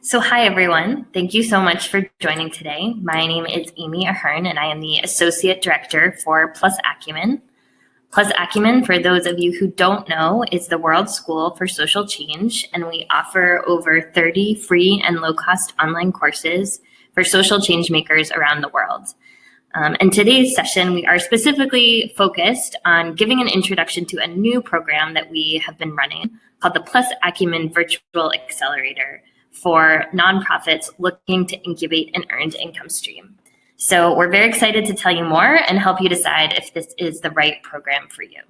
So hi, everyone. Thank you so much for joining today. My name is Amy Ahern, and I am the Associate Director for Plus Acumen. Plus Acumen, for those of you who don't know, is the World School for Social Change, and we offer over 30 free and low-cost online courses for social change makers around the world. In today's session, we are specifically focused on giving an introduction to a new program that we have been running called the Plus Acumen Virtual Accelerator for nonprofits looking to incubate an earned income stream. So we're very excited to tell you more and help you decide if this is the right program for you.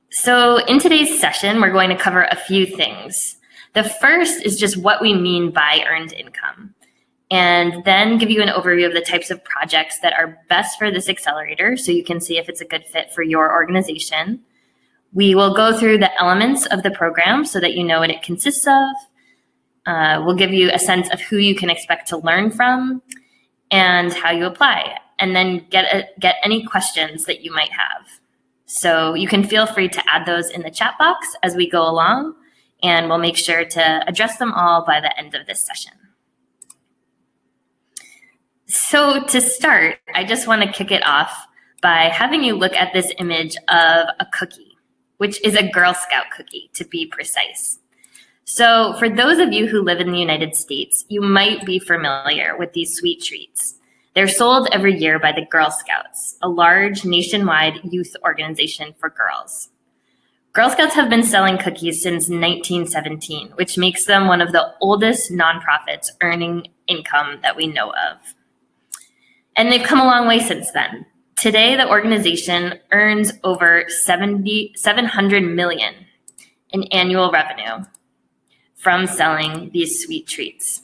So in today's session, we're going to cover a few things. The first is just what we mean by earned income, and then give you an overview of the types of projects that are best for this accelerator so you can see if it's a good fit for your organization. We will go through the elements of the program so that you know what it consists of. We'll give you a sense of who you can expect to learn from and how you apply, and then get any questions that you might have. So you can feel free to add those in the chat box as we go along, and we'll make sure to address them all by the end of this session. So to start, I just want to kick it off by having you look at this image of a cookie, which is a Girl Scout cookie, to be precise. So for those of you who live in the United States, you might be familiar with these sweet treats. They're sold every year by the Girl Scouts, a large nationwide youth organization for girls. Girl Scouts have been selling cookies since 1917, which makes them one of the oldest nonprofits earning income that we know of. And they've come a long way since then. Today, the organization earns over $700 million in annual revenue from selling these sweet treats.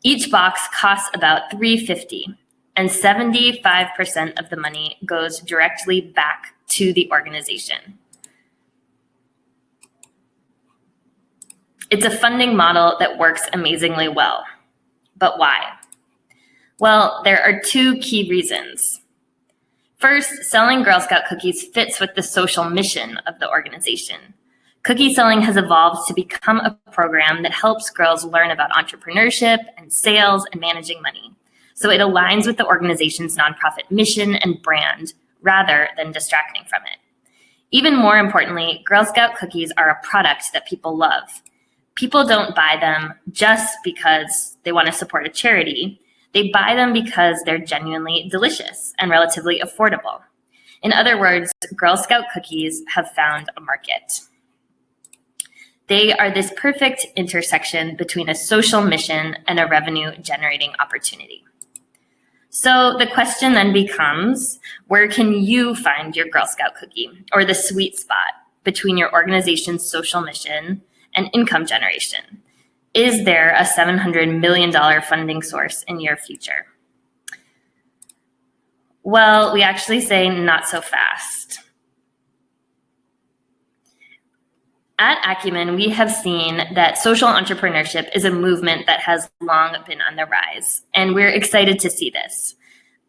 Each box costs about $3.50, and 75% of the money goes directly back to the organization. It's a funding model that works amazingly well. But why? Well, there are two key reasons. First, selling Girl Scout cookies fits with the social mission of the organization. Cookie selling has evolved to become a program that helps girls learn about entrepreneurship and sales and managing money. So it aligns with the organization's nonprofit mission and brand rather than distracting from it. Even more importantly, Girl Scout cookies are a product that people love. People don't buy them just because they want to support a charity. They buy them because they're genuinely delicious and relatively affordable. In other words, Girl Scout cookies have found a market. They are this perfect intersection between a social mission and a revenue-generating opportunity. So the question then becomes, where can you find your Girl Scout cookie, or the sweet spot between your organization's social mission and income generation? Is there a $700 million funding source in your future? Well, we actually say not so fast. At Acumen, we have seen that social entrepreneurship is a movement that has long been on the rise, and we're excited to see this.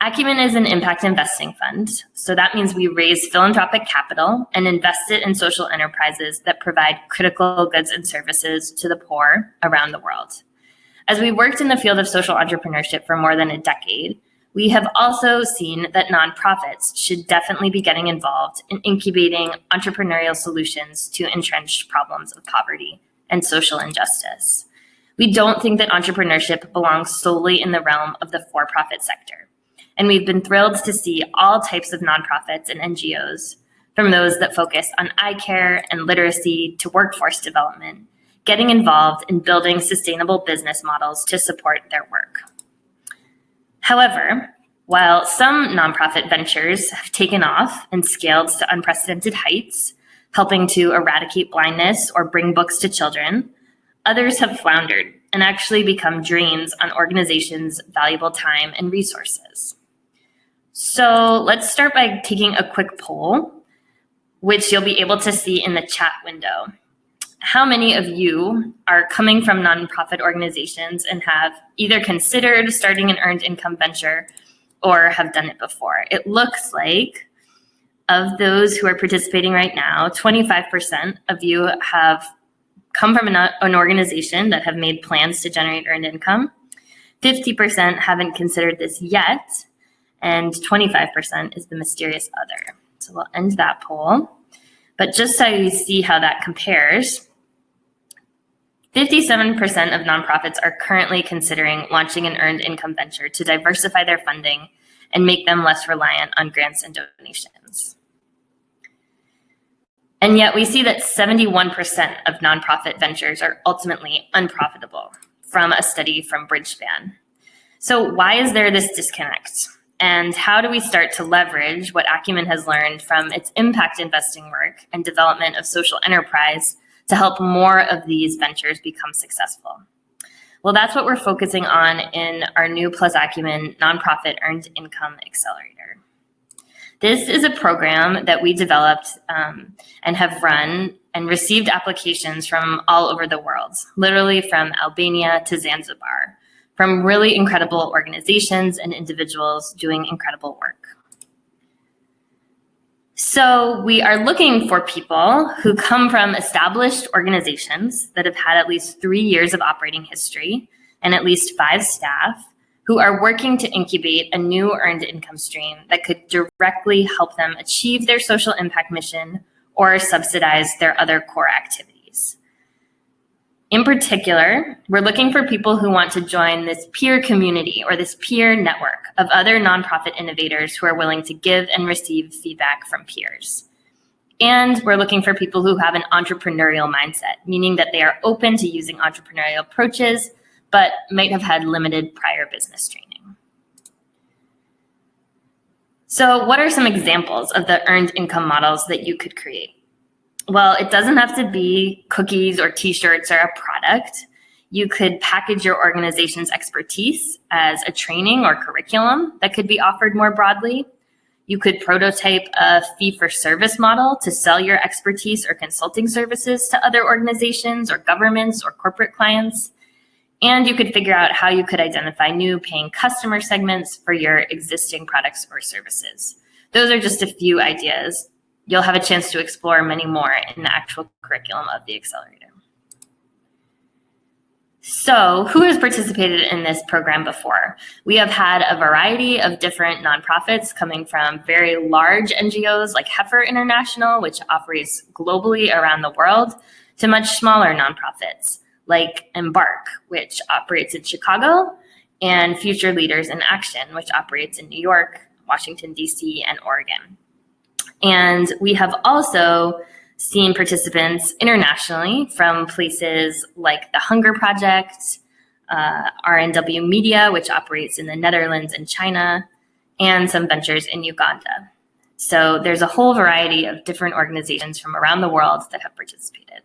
Acumen is an impact investing fund, so that means we raise philanthropic capital and invest it in social enterprises that provide critical goods and services to the poor around the world. As we worked in the field of social entrepreneurship for more than a decade, we have also seen that nonprofits should definitely be getting involved in incubating entrepreneurial solutions to entrenched problems of poverty and social injustice. We don't think that entrepreneurship belongs solely in the realm of the for-profit sector. And we've been thrilled to see all types of nonprofits and NGOs, from those that focus on eye care and literacy to workforce development, getting involved in building sustainable business models to support their work. However, while some nonprofit ventures have taken off and scaled to unprecedented heights, helping to eradicate blindness or bring books to children, others have floundered and actually become drains on organizations' valuable time and resources. So let's start by taking a quick poll, which you'll be able to see in the chat window. How many of you are coming from nonprofit organizations and have either considered starting an earned income venture or have done it before? It looks like Of those who are participating right now, 25% of you have come from an organization that have made plans to generate earned income. 50% haven't considered this yet, and 25% is the mysterious other. So we'll end that poll. But just so you see how that compares, 57% of nonprofits are currently considering launching an earned income venture to diversify their funding and make them less reliant on grants and donations. And yet we see that 71% of nonprofit ventures are ultimately unprofitable from a study from Bridgespan. So why is there this disconnect? And how do we start to leverage what Acumen has learned from its impact investing work and development of social enterprise to help more of these ventures become successful? Well, that's what we're focusing on in our new Plus Acumen Nonprofit Earned Income Accelerator. This is a program that we developed and have run and received applications from all over the world, literally from Albania to Zanzibar, from really incredible organizations and individuals doing incredible work. So we are looking for people who come from established organizations that have had at least 3 years of operating history and at least 5 staff who are working to incubate a new earned income stream that could directly help them achieve their social impact mission or subsidize their other core activities. In particular, we're looking for people who want to join this peer community or this peer network of other nonprofit innovators who are willing to give and receive feedback from peers. And we're looking for people who have an entrepreneurial mindset, meaning that they are open to using entrepreneurial approaches, but might have had limited prior business training. So what are some examples of the earned income models that you could create? Well, it doesn't have to be cookies or t-shirts or a product. You could package your organization's expertise as a training or curriculum that could be offered more broadly. You could prototype a fee-for-service model to sell your expertise or consulting services to other organizations or governments or corporate clients. And you could figure out how you could identify new paying customer segments for your existing products or services. Those are just a few ideas. You'll have a chance to explore many more in the actual curriculum of the Accelerator. So who has participated in this program before? We have had a variety of different nonprofits coming from very large NGOs like Heifer International, which operates globally around the world, to much smaller nonprofits like Embark, which operates in Chicago, and Future Leaders in Action, which operates in New York, Washington, D.C., and Oregon. And we have also seen participants internationally from places like the Hunger Project, RNW Media, which operates in the Netherlands and China, and some ventures in Uganda. So there's a whole variety of different organizations from around the world that have participated.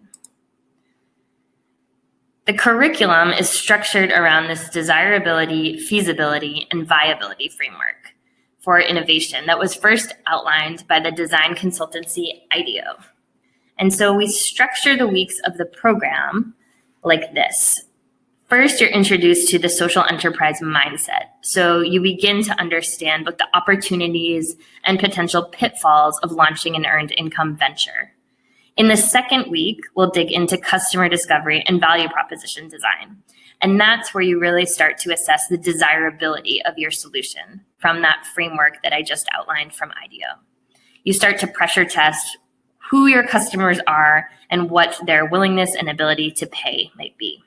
The curriculum is structured around this desirability, feasibility, and viability framework for innovation that was first outlined by the design consultancy IDEO. And so we structure the weeks of the program like this. First, you're introduced to the social enterprise mindset. So you begin to understand both the opportunities and potential pitfalls of launching an earned income venture. In the second week, we'll dig into customer discovery and value proposition design. And that's where you really start to assess the desirability of your solution from that framework that I just outlined from IDEO. You start to pressure test who your customers are and what their willingness and ability to pay might be.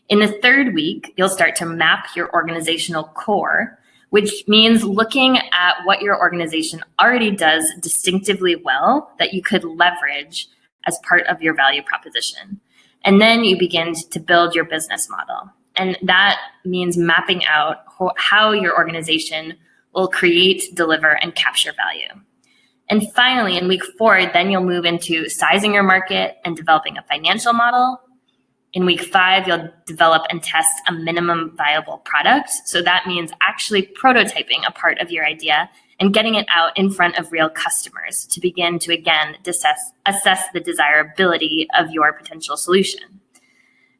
In the third week, you'll start to map your organizational core, which means looking at what your organization already does distinctively well that you could leverage as part of your value proposition. And then you begin to build your business model. And that means mapping out how your organization will create, deliver, and capture value. And finally, in week 4, then you'll move into sizing your market and developing a financial model. In week 5, you'll develop and test a minimum viable product. So that means actually prototyping a part of your idea and getting it out in front of real customers to begin to, again, assess the desirability of your potential solution.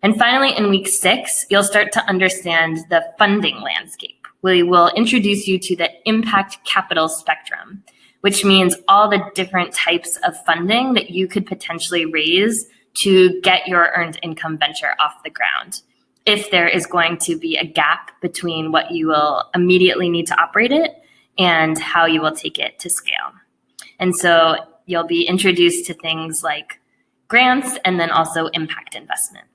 And finally, in week 6, you'll start to understand the funding landscape. We will introduce you to the impact capital spectrum, which means all the different types of funding that you could potentially raise to get your earned income venture off the ground, if there is going to be a gap between what you will immediately need to operate it and how you will take it to scale. And so you'll be introduced to things like grants and then also impact investment.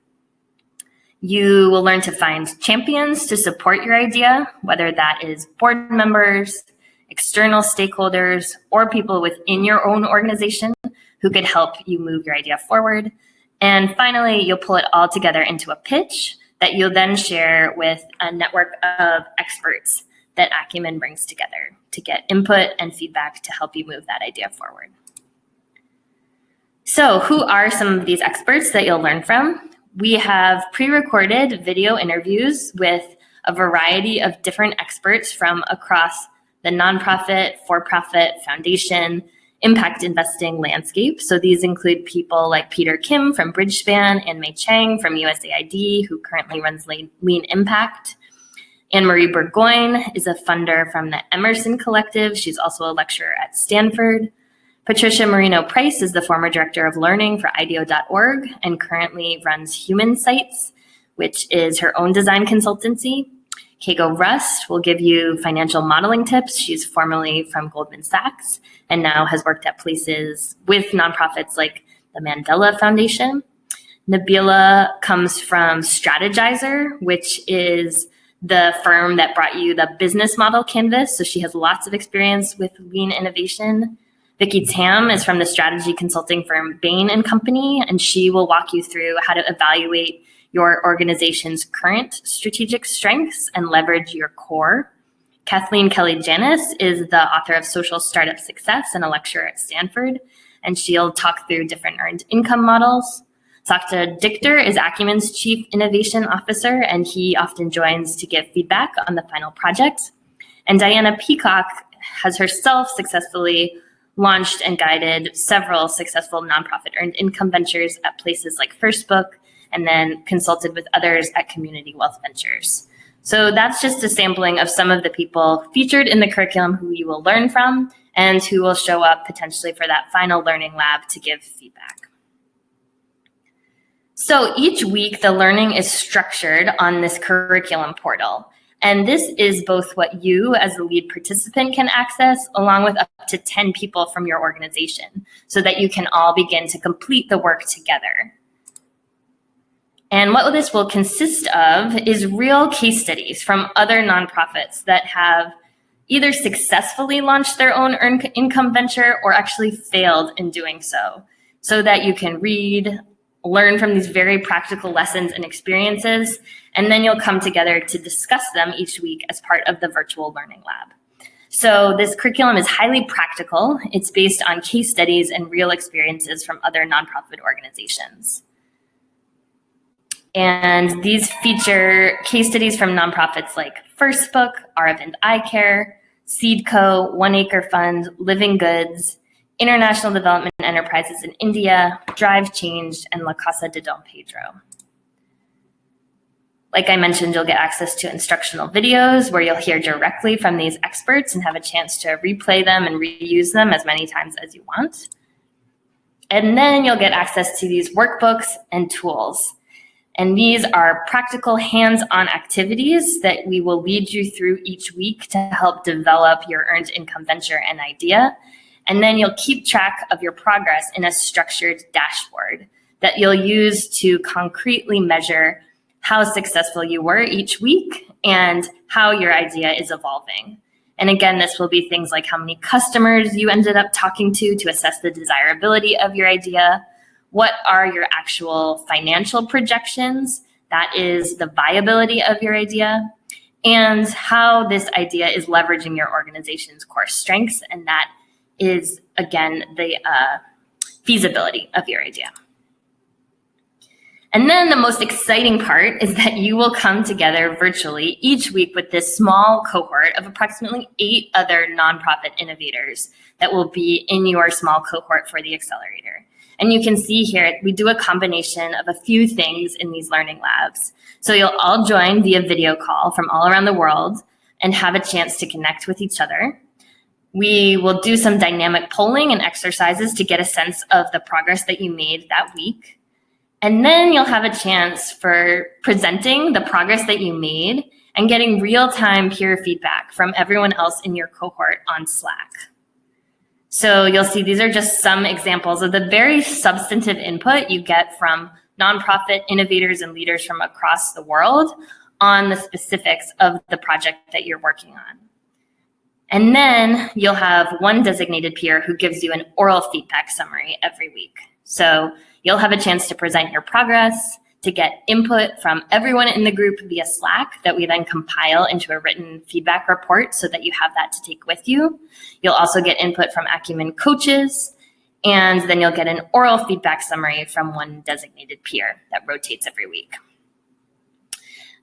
You will learn to find champions to support your idea, whether that is board members, external stakeholders, or people within your own organization who could help you move your idea forward. And finally, you'll pull it all together into a pitch that you'll then share with a network of experts that Acumen brings together to get input and feedback to help you move that idea forward. So who are some of these experts that you'll learn from? We have pre-recorded video interviews with a variety of different experts from across the nonprofit, for-profit, foundation, impact investing landscape. So these include people like Peter Kim from Bridgespan and Mei Chang from USAID, who currently runs Lean Impact. Anne-Marie Burgoyne is a funder from the Emerson Collective. She's also a lecturer at Stanford. Patricia Marino-Price is the former director of learning for IDEO.org and currently runs Human Sites, which is her own design consultancy. Kago Rust will give you financial modeling tips. She's formerly from Goldman Sachs and now has worked at places with nonprofits like the Mandela Foundation. Nabila comes from Strategizer, which is the firm that brought you the business model canvas. So she has lots of experience with lean innovation. Vicki Tam is from the strategy consulting firm Bain & Company, and she will walk you through how to evaluate your organization's current strategic strengths and leverage your core. Kathleen Kelly-Janis is the author of Social Startup Success and a lecturer at Stanford, and she'll talk through different earned income models. Sakta Dichter is Acumen's Chief Innovation Officer, and he often joins to give feedback on the final project. And Diana Peacock has herself successfully launched and guided several successful nonprofit earned income ventures at places like First Book, and then consulted with others at Community Wealth Ventures. So that's just a sampling of some of the people featured in the curriculum who you will learn from and who will show up potentially for that final learning lab to give feedback. So each week, the learning is structured on this curriculum portal. And this is both what you as the lead participant can access, along with up to 10 people from your organization, so that you can all begin to complete the work together. And what this will consist of is real case studies from other nonprofits that have either successfully launched their own earned income venture or actually failed in doing so that you can read, learn from these very practical lessons and experiences, and then you'll come together to discuss them each week as part of the virtual learning lab. So this curriculum is highly practical. It's based on case studies and real experiences from other nonprofit organizations. And these feature case studies from nonprofits like First Book, Aravind Eye Care, Seedco, One Acre Fund, Living Goods, International Development Enterprises in India, Drive Change, and La Casa de Don Pedro. Like I mentioned, you'll get access to instructional videos where you'll hear directly from these experts and have a chance to replay them and reuse them as many times as you want. And then you'll get access to these workbooks and tools. And these are practical hands-on activities that we will lead you through each week to help develop your earned income venture and idea. And then you'll keep track of your progress in a structured dashboard that you'll use to concretely measure how successful you were each week and how your idea is evolving. And again, this will be things like how many customers you ended up talking to assess the desirability of your idea. What are your actual financial projections? That is the viability of your idea, and how this idea is leveraging your organization's core strengths, and that is, again, the feasibility of your idea. And then the most exciting part is that you will come together virtually each week with this small cohort of approximately 8 other nonprofit innovators that will be in your small cohort for the Accelerator. And you can see here, we do a combination of a few things in these learning labs. So you'll all join via video call from all around the world and have a chance to connect with each other. We will do some dynamic polling and exercises to get a sense of the progress that you made that week. And then you'll have a chance for presenting the progress that you made and getting real-time peer feedback from everyone else in your cohort on Slack. So you'll see these are just some examples of the very substantive input you get from nonprofit innovators and leaders from across the world on the specifics of the project that you're working on. And then you'll have one designated peer who gives you an oral feedback summary every week. So you'll have a chance to present your progress, to get input from everyone in the group via Slack that we then compile into a written feedback report so that you have that to take with you. You'll also get input from Acumen coaches, and then you'll get an oral feedback summary from one designated peer that rotates every week.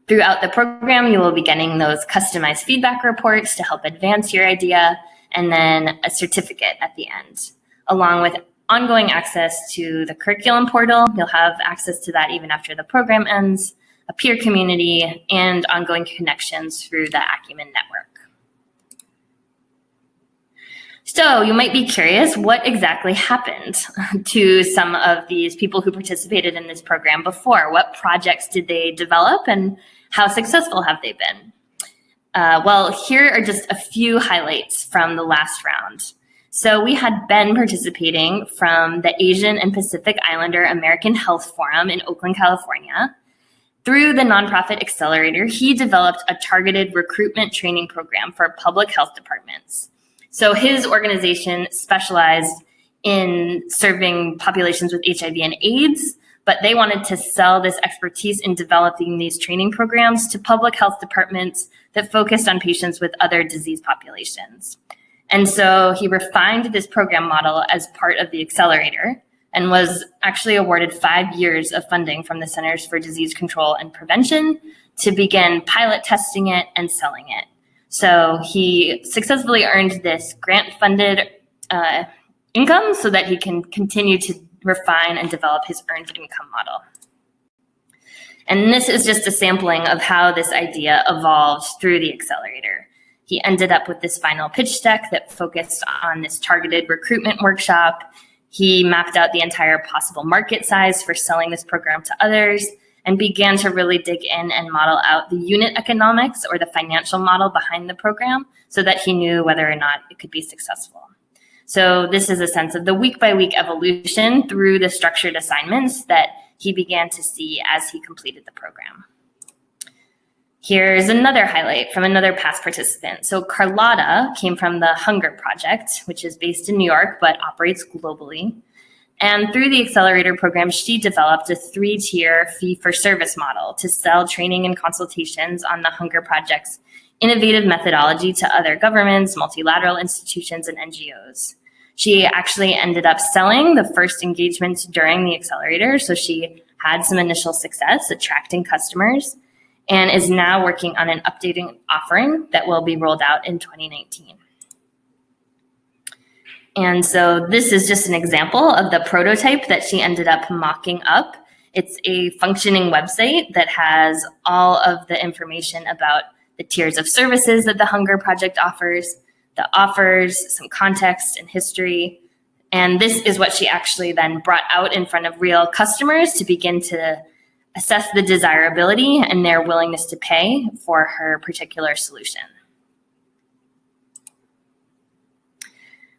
Throughout the program, you will be getting those customized feedback reports to help advance your idea, and then a certificate at the end, along with ongoing access to the curriculum portal. You'll have access to that even after the program ends, a peer community, and ongoing connections through the Acumen network. So you might be curious, what exactly happened to some of these people who participated in this program before? What projects did they develop, and how successful have they been? Well, here are just a few highlights from the last round. So we had Ben participating from the Asian and Pacific Islander American Health Forum in Oakland, California. Through the nonprofit Accelerator, he developed a targeted recruitment training program for public health departments. So his organization specialized in serving populations with HIV and AIDS, but they wanted to sell this expertise in developing these training programs to public health departments that focused on patients with other disease populations. And so he refined this program model as part of the Accelerator and was actually awarded 5 years of funding from the Centers for Disease Control and Prevention to begin pilot testing it and selling it. So he successfully earned this grant-funded income so that he can continue to refine and develop his earned income model. And this is just a sampling of how this idea evolved through the Accelerator. He ended up with this final pitch deck that focused on this targeted recruitment workshop. He mapped out the entire possible market size for selling this program to others and began to really dig in and model out the unit economics or the financial model behind the program so that he knew whether or not it could be successful. So this is a sense of the week-by-week evolution through the structured assignments that he began to see as he completed the program. Here's another highlight from another past participant. So Carlotta came from the Hunger Project, which is based in New York but operates globally. And through the Accelerator program, she developed a 3-tier fee-for-service model to sell training and consultations on the Hunger Project's innovative methodology to other governments, multilateral institutions, and NGOs. She actually ended up selling the first engagements during the Accelerator, so she had some initial success attracting customers, and is now working on an updating offering that will be rolled out in 2019. And so this is just an example of the prototype that she ended up mocking up. It's a functioning website that has all of the information about the tiers of services that the Hunger Project offers, some context and history. And this is what she actually then brought out in front of real customers to begin to assess the desirability and their willingness to pay for her particular solution.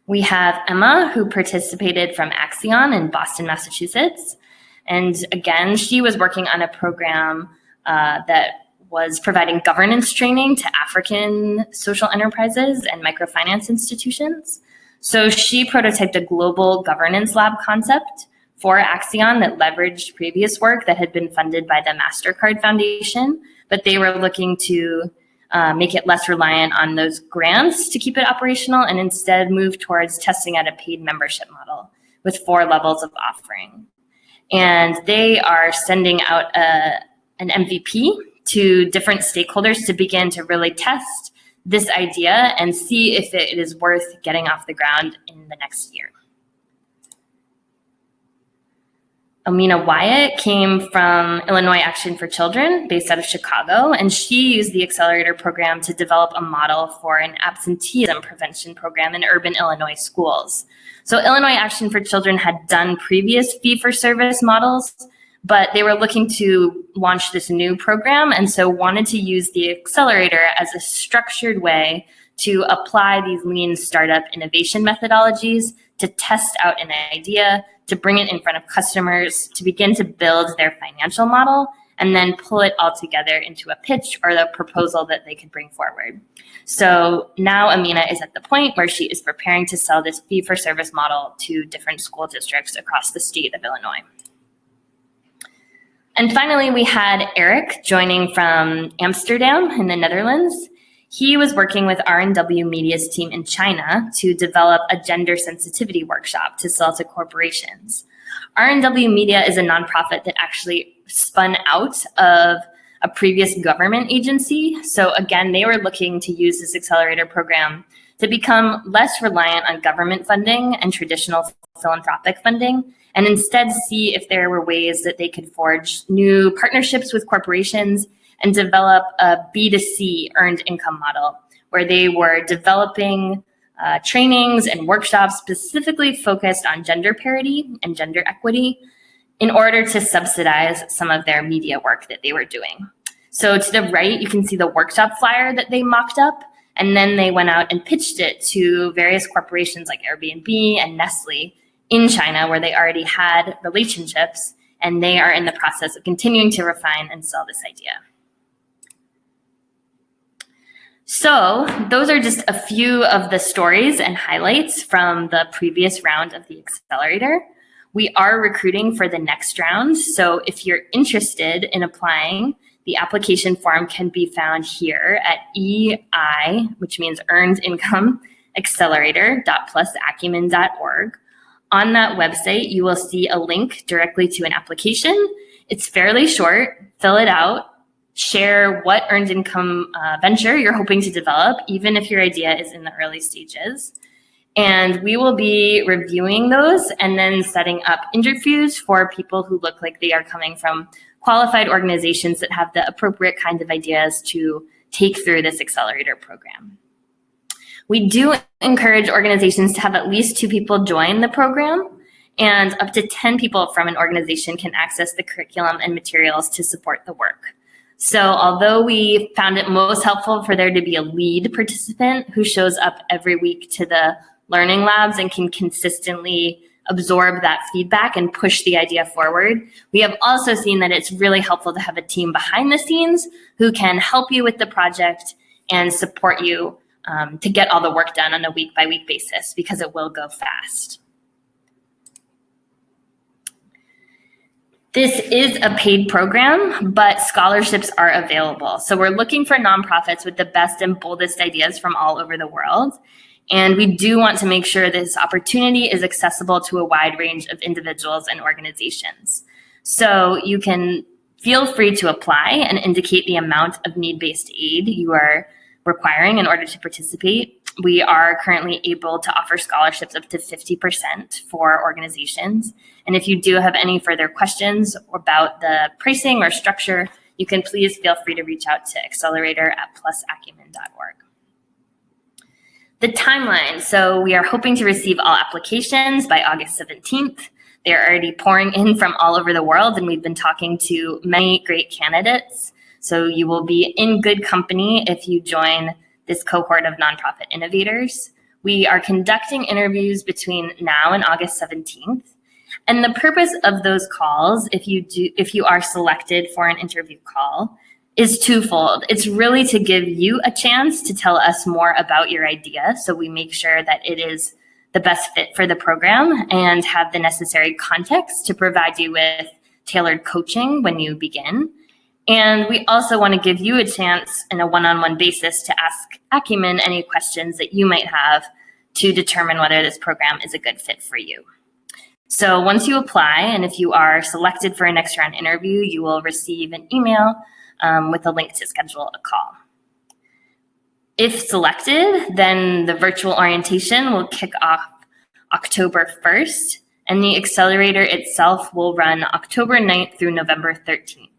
We have Emma, who participated from Acumen in Boston, Massachusetts. And again, she was working on a program that was providing governance training to African social enterprises and microfinance institutions. So she prototyped a global governance lab concept for Acumen that leveraged previous work that had been funded by the MasterCard Foundation, but they were looking to make it less reliant on those grants to keep it operational and instead move towards testing out a paid membership model with 4 levels of offering. And they are sending out an MVP to different stakeholders to begin to really test this idea and see if it is worth getting off the ground in the next year. Amina Wyatt came from Illinois Action for Children, based out of Chicago, and she used the Accelerator program to develop a model for an absenteeism prevention program in urban Illinois schools. So Illinois Action for Children had done previous fee-for-service models, but they were looking to launch this new program, and so wanted to use the Accelerator as a structured way to apply these lean startup innovation methodologies to test out an idea, to bring it in front of customers, to begin to build their financial model, and then pull it all together into a pitch or the proposal that they could bring forward. So now Amina is at the point where she is preparing to sell this fee-for-service model to different school districts across the state of Illinois. And finally, we had Eric joining from Amsterdam in the Netherlands. He was working with R&W Media's team in China to develop a gender sensitivity workshop to sell to corporations. R&W Media is a nonprofit that actually spun out of a previous government agency. So again, they were looking to use this accelerator program to become less reliant on government funding and traditional philanthropic funding, and instead see if there were ways that they could forge new partnerships with corporations and develop a B2C earned income model where they were developing trainings and workshops specifically focused on gender parity and gender equity in order to subsidize some of their media work that they were doing. So to the right, you can see the workshop flyer that they mocked up, and then they went out and pitched it to various corporations like Airbnb and Nestle in China, where they already had relationships, and they are in the process of continuing to refine and sell this idea. So those are just a few of the stories and highlights from the previous round of the Accelerator. We are recruiting for the next round. So if you're interested in applying, the application form can be found here at EI, which means Earned Income Accelerator.plusacumen.org. On that website, you will see a link directly to an application. It's fairly short. Fill it out. Share what earned income venture you're hoping to develop, even if your idea is in the early stages. And we will be reviewing those and then setting up interviews for people who look like they are coming from qualified organizations that have the appropriate kind of ideas to take through this accelerator program. We do encourage organizations to have at least 2 people join the program, and up to 10 people from an organization can access the curriculum and materials to support the work. So although we found it most helpful for there to be a lead participant who shows up every week to the learning labs and can consistently absorb that feedback and push the idea forward, we have also seen that it's really helpful to have a team behind the scenes who can help you with the project and support you to get all the work done on a week-by-week basis, because it will go fast. This is a paid program, but scholarships are available. So we're looking for nonprofits with the best and boldest ideas from all over the world. And we do want to make sure this opportunity is accessible to a wide range of individuals and organizations. So you can feel free to apply and indicate the amount of need-based aid you are requiring in order to participate. We are currently able to offer scholarships up to 50% for organizations. And if you do have any further questions about the pricing or structure, you can please feel free to reach out to accelerator@plusacumen.org. The timeline. So we are hoping to receive all applications by August 17th. They're already pouring in from all over the world, and we've been talking to many great candidates. So you will be in good company if you join this cohort of nonprofit innovators. We are conducting interviews between now and August 17th. And the purpose of those calls, if you are selected for an interview call, is twofold. It's really to give you a chance to tell us more about your idea, so we make sure that it is the best fit for the program and have the necessary context to provide you with tailored coaching when you begin. And we also want to give you a chance in a one-on-one basis to ask Acumen any questions that you might have to determine whether this program is a good fit for you. So once you apply, and if you are selected for a next round interview, you will receive an email with a link to schedule a call. If selected, then the virtual orientation will kick off October 1st, And the Accelerator itself will run October 9th through November 13th.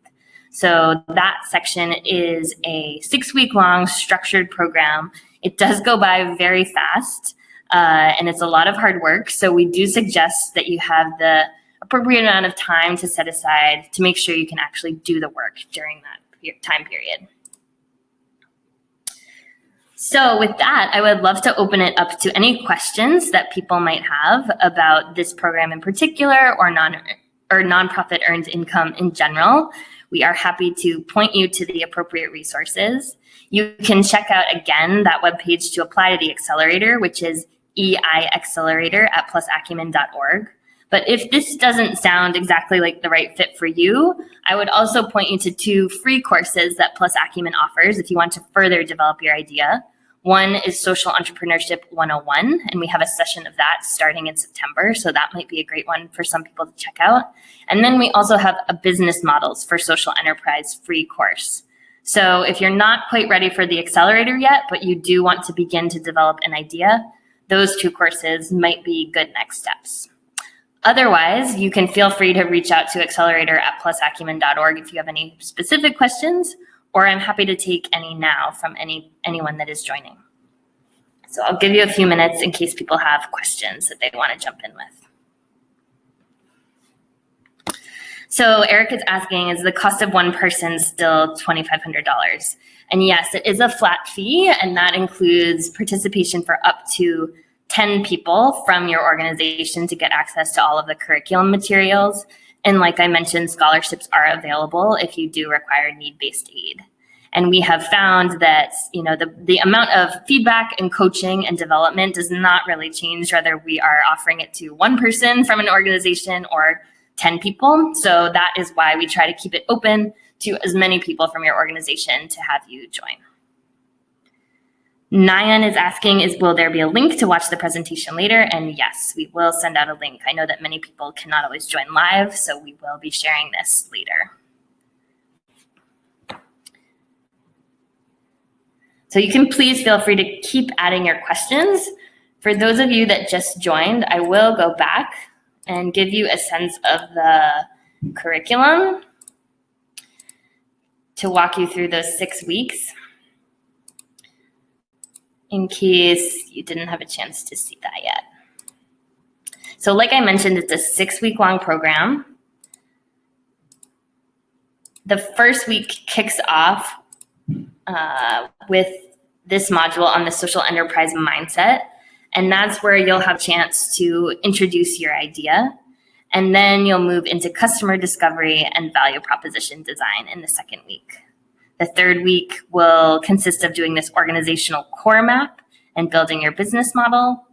So that section is a 6-week-long structured program. It does go by very fast, and it's a lot of hard work. So we do suggest that you have the appropriate amount of time to set aside to make sure you can actually do the work during that time period. So with that, I would love to open it up to any questions that people might have about this program in particular or nonprofit earned income in general. We are happy to point you to the appropriate resources. You can check out again that webpage to apply to the Accelerator, which is eiaccelerator@plusacumen.org. But if this doesn't sound exactly like the right fit for you, I would also point you to 2 free courses that Plus Acumen offers if you want to further develop your idea. One is Social Entrepreneurship 101, and we have a session of that starting in September, so that might be a great one for some people to check out. And then we also have a Business Models for Social Enterprise free course. So if you're not quite ready for the Accelerator yet, but you do want to begin to develop an idea, those 2 courses might be good next steps. Otherwise, you can feel free to reach out to accelerator@plusacumen.org if you have any specific questions, or I'm happy to take any now from anyone that is joining. So I'll give you a few minutes in case people have questions that they want to jump in with. So Eric is asking, is the cost of one person still $2,500? And yes, it is a flat fee, and that includes participation for up to 10 people from your organization to get access to all of the curriculum materials. And like I mentioned, scholarships are available if you do require need-based aid. And we have found that, the amount of feedback and coaching and development does not really change whether we are offering it to one person from an organization or 10 people. So that is why we try to keep it open to as many people from your organization to have you join. Nyan is asking, will there be a link to watch the presentation later? And yes, we will send out a link. I know that many people cannot always join live, so we will be sharing this later. So you can please feel free to keep adding your questions. For those of you that just joined, I will go back and give you a sense of the curriculum to walk you through those 6 weeks, in case you didn't have a chance to see that yet. So like I mentioned, it's a 6-week-long program. The first week kicks off with this module on the social enterprise mindset, and that's where you'll have a chance to introduce your idea, and then you'll move into customer discovery and value proposition design in the second week. The third week will consist of doing this organizational core map and building your business model.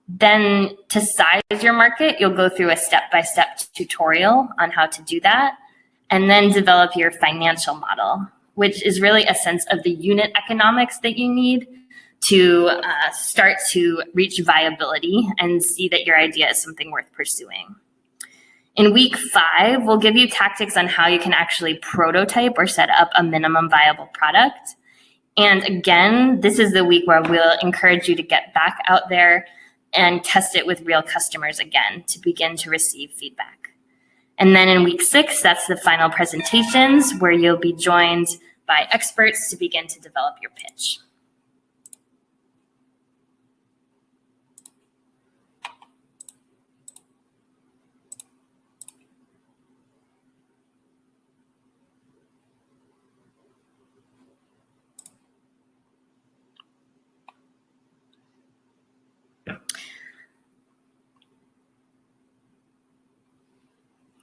Then to size your market, you'll go through a step-by-step tutorial on how to do that, and then develop your financial model, which is really a sense of the unit economics that you need to start to reach viability and see that your idea is something worth pursuing. In week 5, we'll give you tactics on how you can actually prototype or set up a minimum viable product. And again, this is the week where we'll encourage you to get back out there and test it with real customers again to begin to receive feedback. And then in week 6, that's the final presentations where you'll be joined by experts to begin to develop your pitch.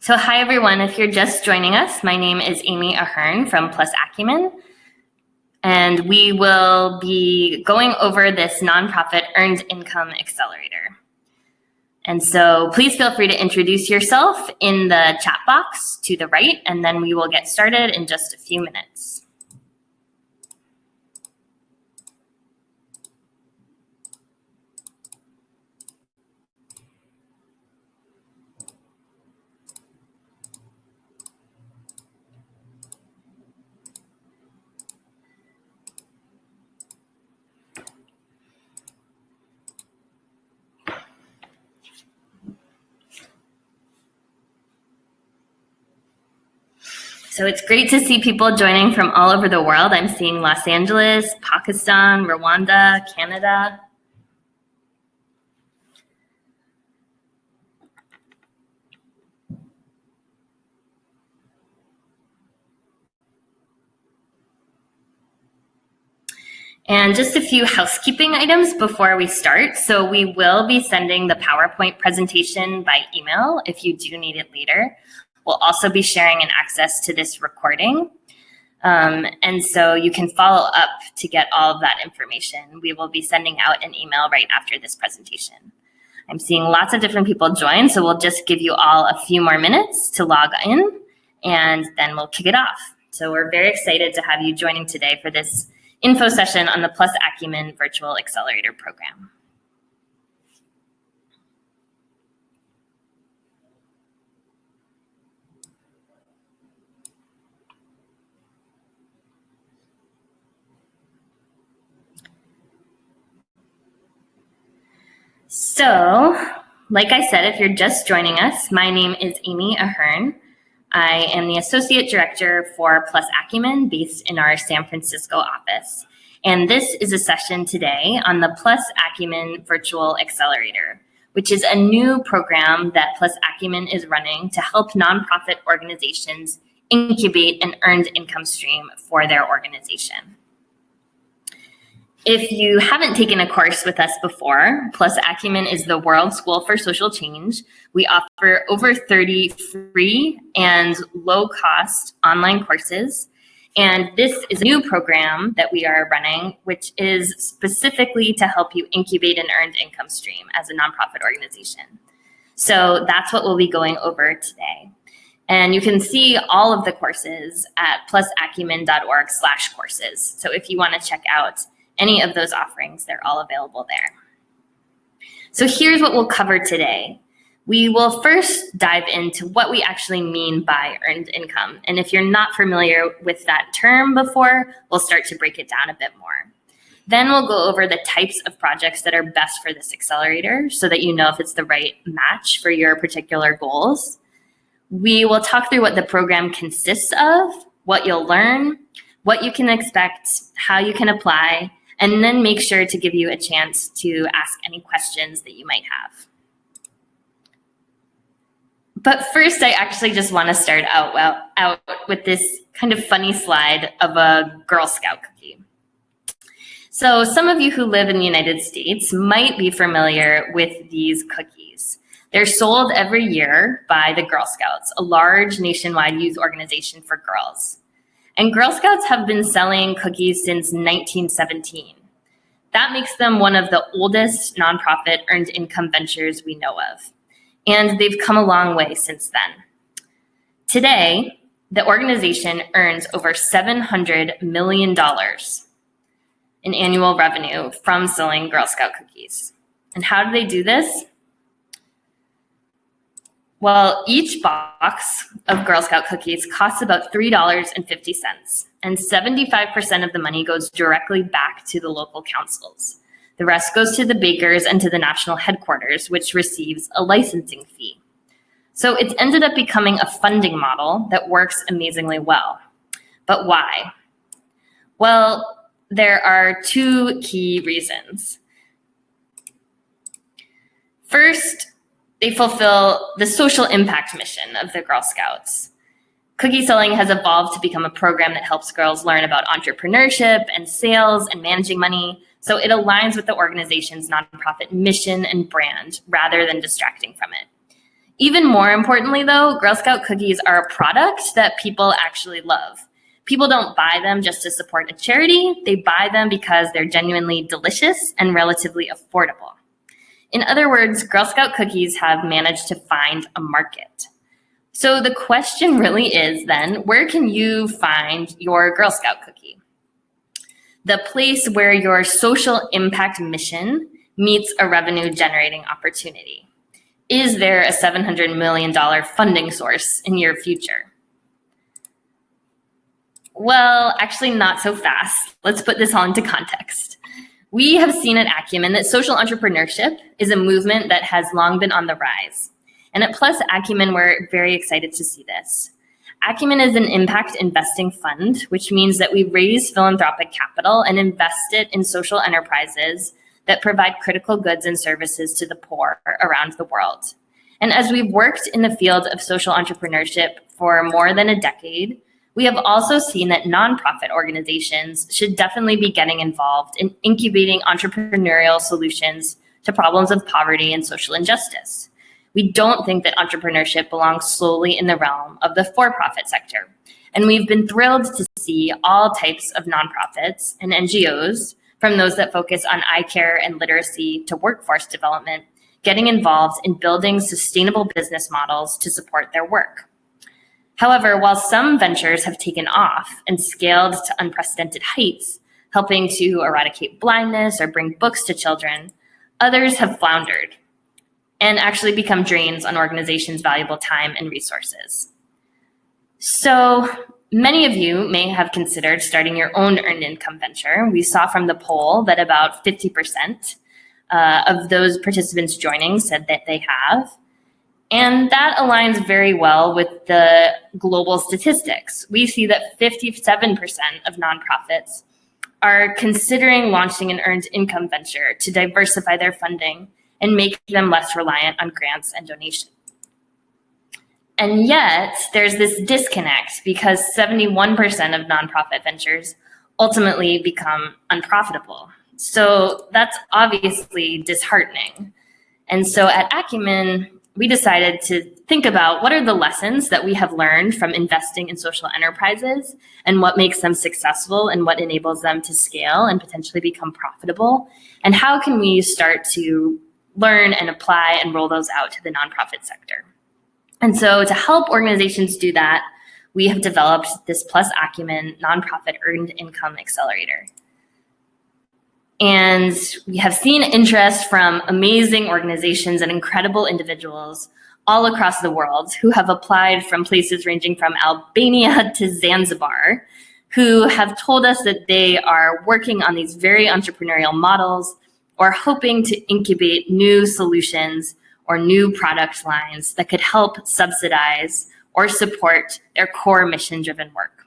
So hi, everyone. If you're just joining us, my name is Amy Ahern from Plus Acumen, and we will be going over this nonprofit earned income accelerator. And so please feel free to introduce yourself in the chat box to the right, and then we will get started in just a few minutes. So it's great to see people joining from all over the world. I'm seeing Los Angeles, Pakistan, Rwanda, Canada. And just a few housekeeping items before we start. So we will be sending the PowerPoint presentation by email if you do need it later. We'll also be sharing an access to this recording. And so you can follow up to get all of that information. We will be sending out an email right after this presentation. I'm seeing lots of different people join, so we'll just give you all a few more minutes to log in, and then we'll kick it off. So we're very excited to have you joining today for this info session on the Plus Acumen Virtual Accelerator Program. So, like I said, if you're just joining us, my name is Amy Ahern. I am the Associate Director for Plus Acumen based in our San Francisco office. And this is a session today on the Plus Acumen Virtual Accelerator, which is a new program that Plus Acumen is running to help nonprofit organizations incubate an earned income stream for their organization. If you haven't taken a course with us before, Plus Acumen is the World School for Social Change. We offer over 30 free and low-cost online courses. And this is a new program that we are running, which is specifically to help you incubate an earned income stream as a nonprofit organization. So that's what we'll be going over today. And you can see all of the courses at plusacumen.org/courses. So if you want to check out any of those offerings, they're all available there. So here's what we'll cover today. We will first dive into what we actually mean by earned income. And if you're not familiar with that term before, we'll start to break it down a bit more. Then we'll go over the types of projects that are best for this accelerator so that you know if it's the right match for your particular goals. We will talk through what the program consists of, what you'll learn, what you can expect, how you can apply, and then make sure to give you a chance to ask any questions that you might have. But first, I actually just want to start out with this kind of funny slide of a Girl Scout cookie. So some of you who live in the United States might be familiar with these cookies. They're sold every year by the Girl Scouts, a large nationwide youth organization for girls. And Girl Scouts have been selling cookies since 1917. That makes them one of the oldest nonprofit earned income ventures we know of. And they've come a long way since then. Today, the organization earns over $700 million in annual revenue from selling Girl Scout cookies. And how do they do this? Well, each box of Girl Scout cookies costs about $3.50, and 75% of the money goes directly back to the local councils. The rest goes to the bakers and to the national headquarters, which receives a licensing fee. So it's ended up becoming a funding model that works amazingly well. But why? Well, there are two key reasons. First, they fulfill the social impact mission of the Girl Scouts. Cookie selling has evolved to become a program that helps girls learn about entrepreneurship and sales and managing money, so it aligns with the organization's nonprofit mission and brand rather than distracting from it. Even more importantly, though, Girl Scout cookies are a product that people actually love. People don't buy them just to support a charity. They buy them because they're genuinely delicious and relatively affordable. In other words, Girl Scout cookies have managed to find a market. So the question really is then, where can you find your Girl Scout cookie? The place where your social impact mission meets a revenue generating opportunity. Is there a $700 million funding source in your future? Well, actually not so fast. Let's put this all into context. We have seen at Acumen that social entrepreneurship is a movement that has long been on the rise. And at Plus Acumen, we're very excited to see this. Acumen is an impact investing fund, which means that we raise philanthropic capital and invest it in social enterprises that provide critical goods and services to the poor around the world. And as we've worked in the field of social entrepreneurship for more than a decade, we have also seen that nonprofit organizations should definitely be getting involved in incubating entrepreneurial solutions to problems of poverty and social injustice. We don't think that entrepreneurship belongs solely in the realm of the for-profit sector. And we've been thrilled to see all types of nonprofits and NGOs, from those that focus on eye care and literacy to workforce development, getting involved in building sustainable business models to support their work. However, while some ventures have taken off and scaled to unprecedented heights, helping to eradicate blindness or bring books to children, others have floundered and actually become drains on organizations' valuable time and resources. So many of you may have considered starting your own earned income venture. We saw from the poll that about 50% of those participants joining said that they have. And that aligns very well with the global statistics. We see that 57% of nonprofits are considering launching an earned income venture to diversify their funding and make them less reliant on grants and donations. And yet, there's this disconnect because 71% of nonprofit ventures ultimately become unprofitable. So that's obviously disheartening. And so at Acumen, we decided to think about what are the lessons that we have learned from investing in social enterprises and what makes them successful and what enables them to scale and potentially become profitable, and how can we start to learn and apply and roll those out to the nonprofit sector. And so to help organizations do that, we have developed this Plus Acumen nonprofit earned income accelerator. And we have seen interest from amazing organizations and incredible individuals all across the world who have applied from places ranging from Albania to Zanzibar, who have told us that they are working on these very entrepreneurial models or hoping to incubate new solutions or new product lines that could help subsidize or support their core mission-driven work.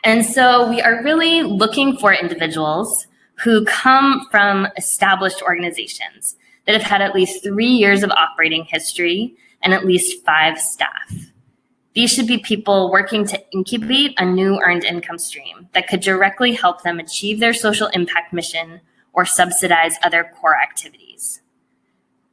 And so we are really looking for individuals who come from established organizations that have had at least 3 years of operating history and at least 5 staff. These should be people working to incubate a new earned income stream that could directly help them achieve their social impact mission or subsidize other core activities.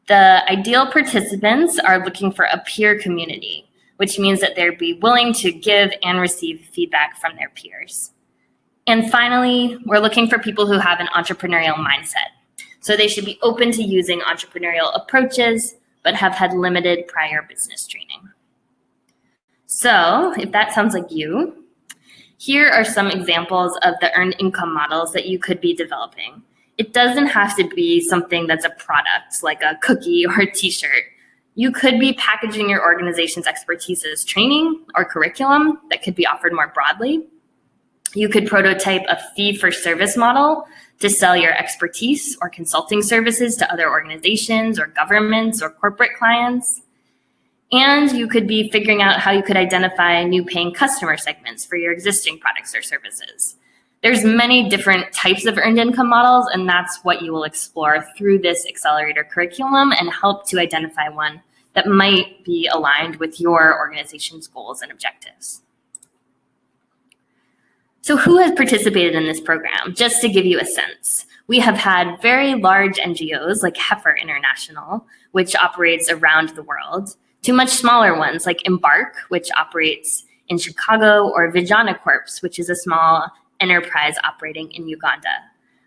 The ideal participants are looking for a peer community, which means that they'd be willing to give and receive feedback from their peers. And finally, we're looking for people who have an entrepreneurial mindset. So they should be open to using entrepreneurial approaches, but have had limited prior business training. So if that sounds like you, here are some examples of the earned income models that you could be developing. It doesn't have to be something that's a product like a cookie or a t-shirt. You could be packaging your organization's expertise as training or curriculum that could be offered more broadly. You could prototype a fee-for-service model to sell your expertise or consulting services to other organizations or governments or corporate clients. And you could be figuring out how you could identify new paying customer segments for your existing products or services. There's many different types of earned income models, and that's what you will explore through this accelerator curriculum and help to identify one that might be aligned with your organization's goals and objectives. So who has participated in this program? Just to give you a sense, we have had very large NGOs like Heifer International, which operates around the world, to much smaller ones like Embark, which operates in Chicago, or Vijana Corps, which is a small enterprise operating in Uganda.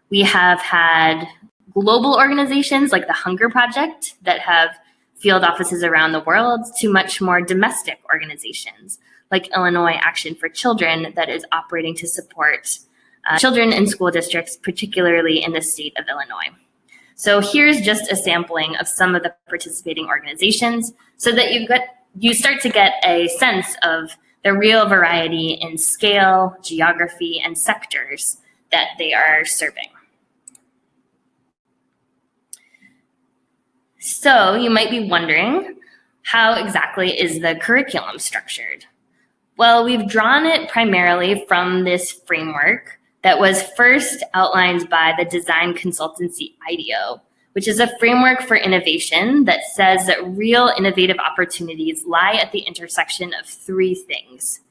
We have had global organizations like the Hunger Project that have field offices around the world, to much more domestic organizations like Illinois Action for Children that is operating to support children in school districts, particularly in the state of Illinois. So here's just a sampling of some of the participating organizations so that you start to get a sense of the real variety in scale, geography, and sectors that they are serving. So you might be wondering, How exactly is the curriculum structured? Well, we've drawn it primarily from this framework that was first outlined by the design consultancy IDEO, which is a framework for innovation that says that real innovative opportunities lie at the intersection of three things.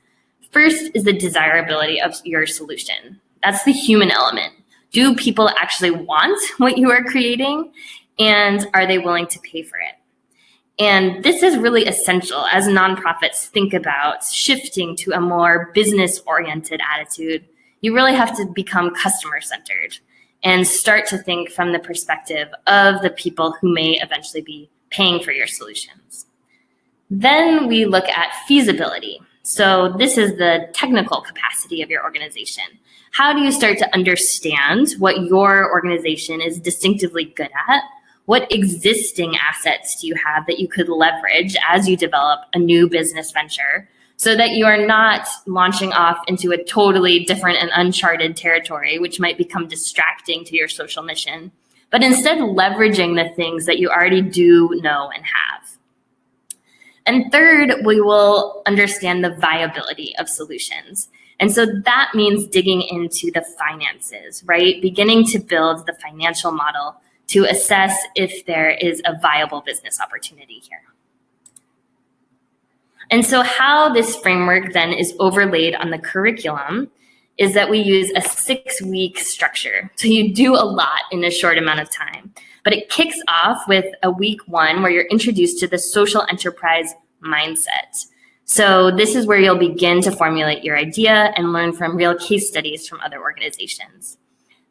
First is the desirability of your solution. That's the human element. Do people actually want what you are creating? And are they willing to pay for it? And this is really essential as nonprofits think about shifting to a more business-oriented attitude. You really have to become customer-centered and start to think from the perspective of the people who may eventually be paying for your solutions. Then we look at feasibility. So this is the technical capacity of your organization. How do you start to understand what your organization is distinctively good at? What existing assets do you have that you could leverage as you develop a new business venture so that you are not launching off into a totally different and uncharted territory, which might become distracting to your social mission, but instead leveraging the things that you already do know and have. And third, we will understand the viability of solutions. And so that means digging into the finances, right? Beginning to build the financial model to assess if there is a viable business opportunity here. And so how this framework then is overlaid on the curriculum is that we use a 6-week structure. So you do a lot in a short amount of time, but it kicks off with a week 1 where you're introduced to the social enterprise mindset. So this is where you'll begin to formulate your idea and learn from real case studies from other organizations.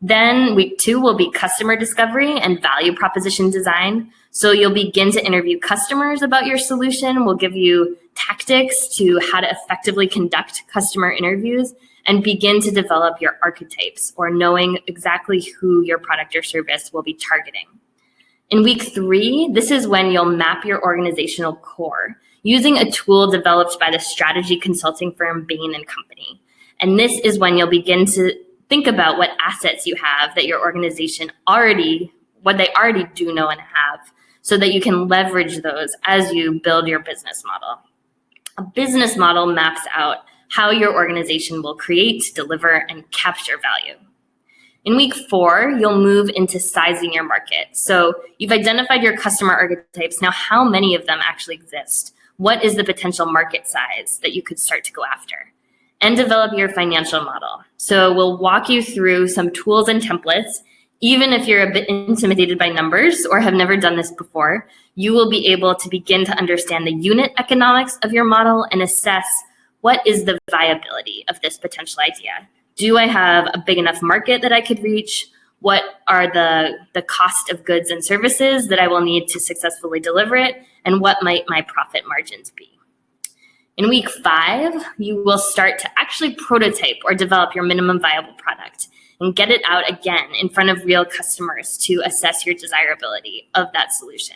Then week 2 will be customer discovery and value proposition design. So you'll begin to interview customers about your solution. We'll give you tactics to how to effectively conduct customer interviews and begin to develop your archetypes or knowing exactly who your product or service will be targeting. In week 3, this is when you'll map your organizational core using a tool developed by the strategy consulting firm Bain & Company. And this is when you'll begin to think about what assets you have that your organization what they already do know and have, so that you can leverage those as you build your business model. A business model maps out how your organization will create, deliver, and capture value. In week 4, you'll move into sizing your market. So you've identified your customer archetypes. Now, how many of them actually exist? What is the potential market size that you could start to go after? And develop your financial model. So we'll walk you through some tools and templates. Even if you're a bit intimidated by numbers or have never done this before, you will be able to begin to understand the unit economics of your model and assess what is the viability of this potential idea. Do I have a big enough market that I could reach? What are the cost of goods and services that I will need to successfully deliver it? And what might my profit margins be? In week 5, you will start to actually prototype or develop your minimum viable product and get it out again in front of real customers to assess your desirability of that solution.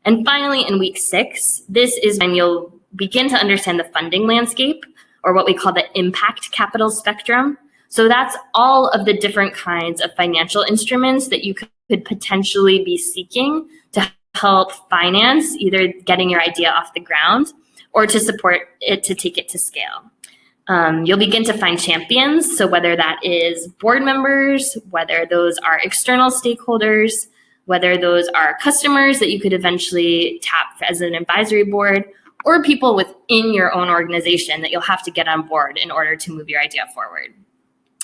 And finally, in week 6, this is when you'll begin to understand the funding landscape, or what we call the impact capital spectrum. So that's all of the different kinds of financial instruments that you could potentially be seeking to help finance either getting your idea off the ground or to support it to take it to scale. You'll begin to find champions. So whether that is board members, whether those are external stakeholders, whether those are customers that you could eventually tap as an advisory board, or people within your own organization that you'll have to get on board in order to move your idea forward.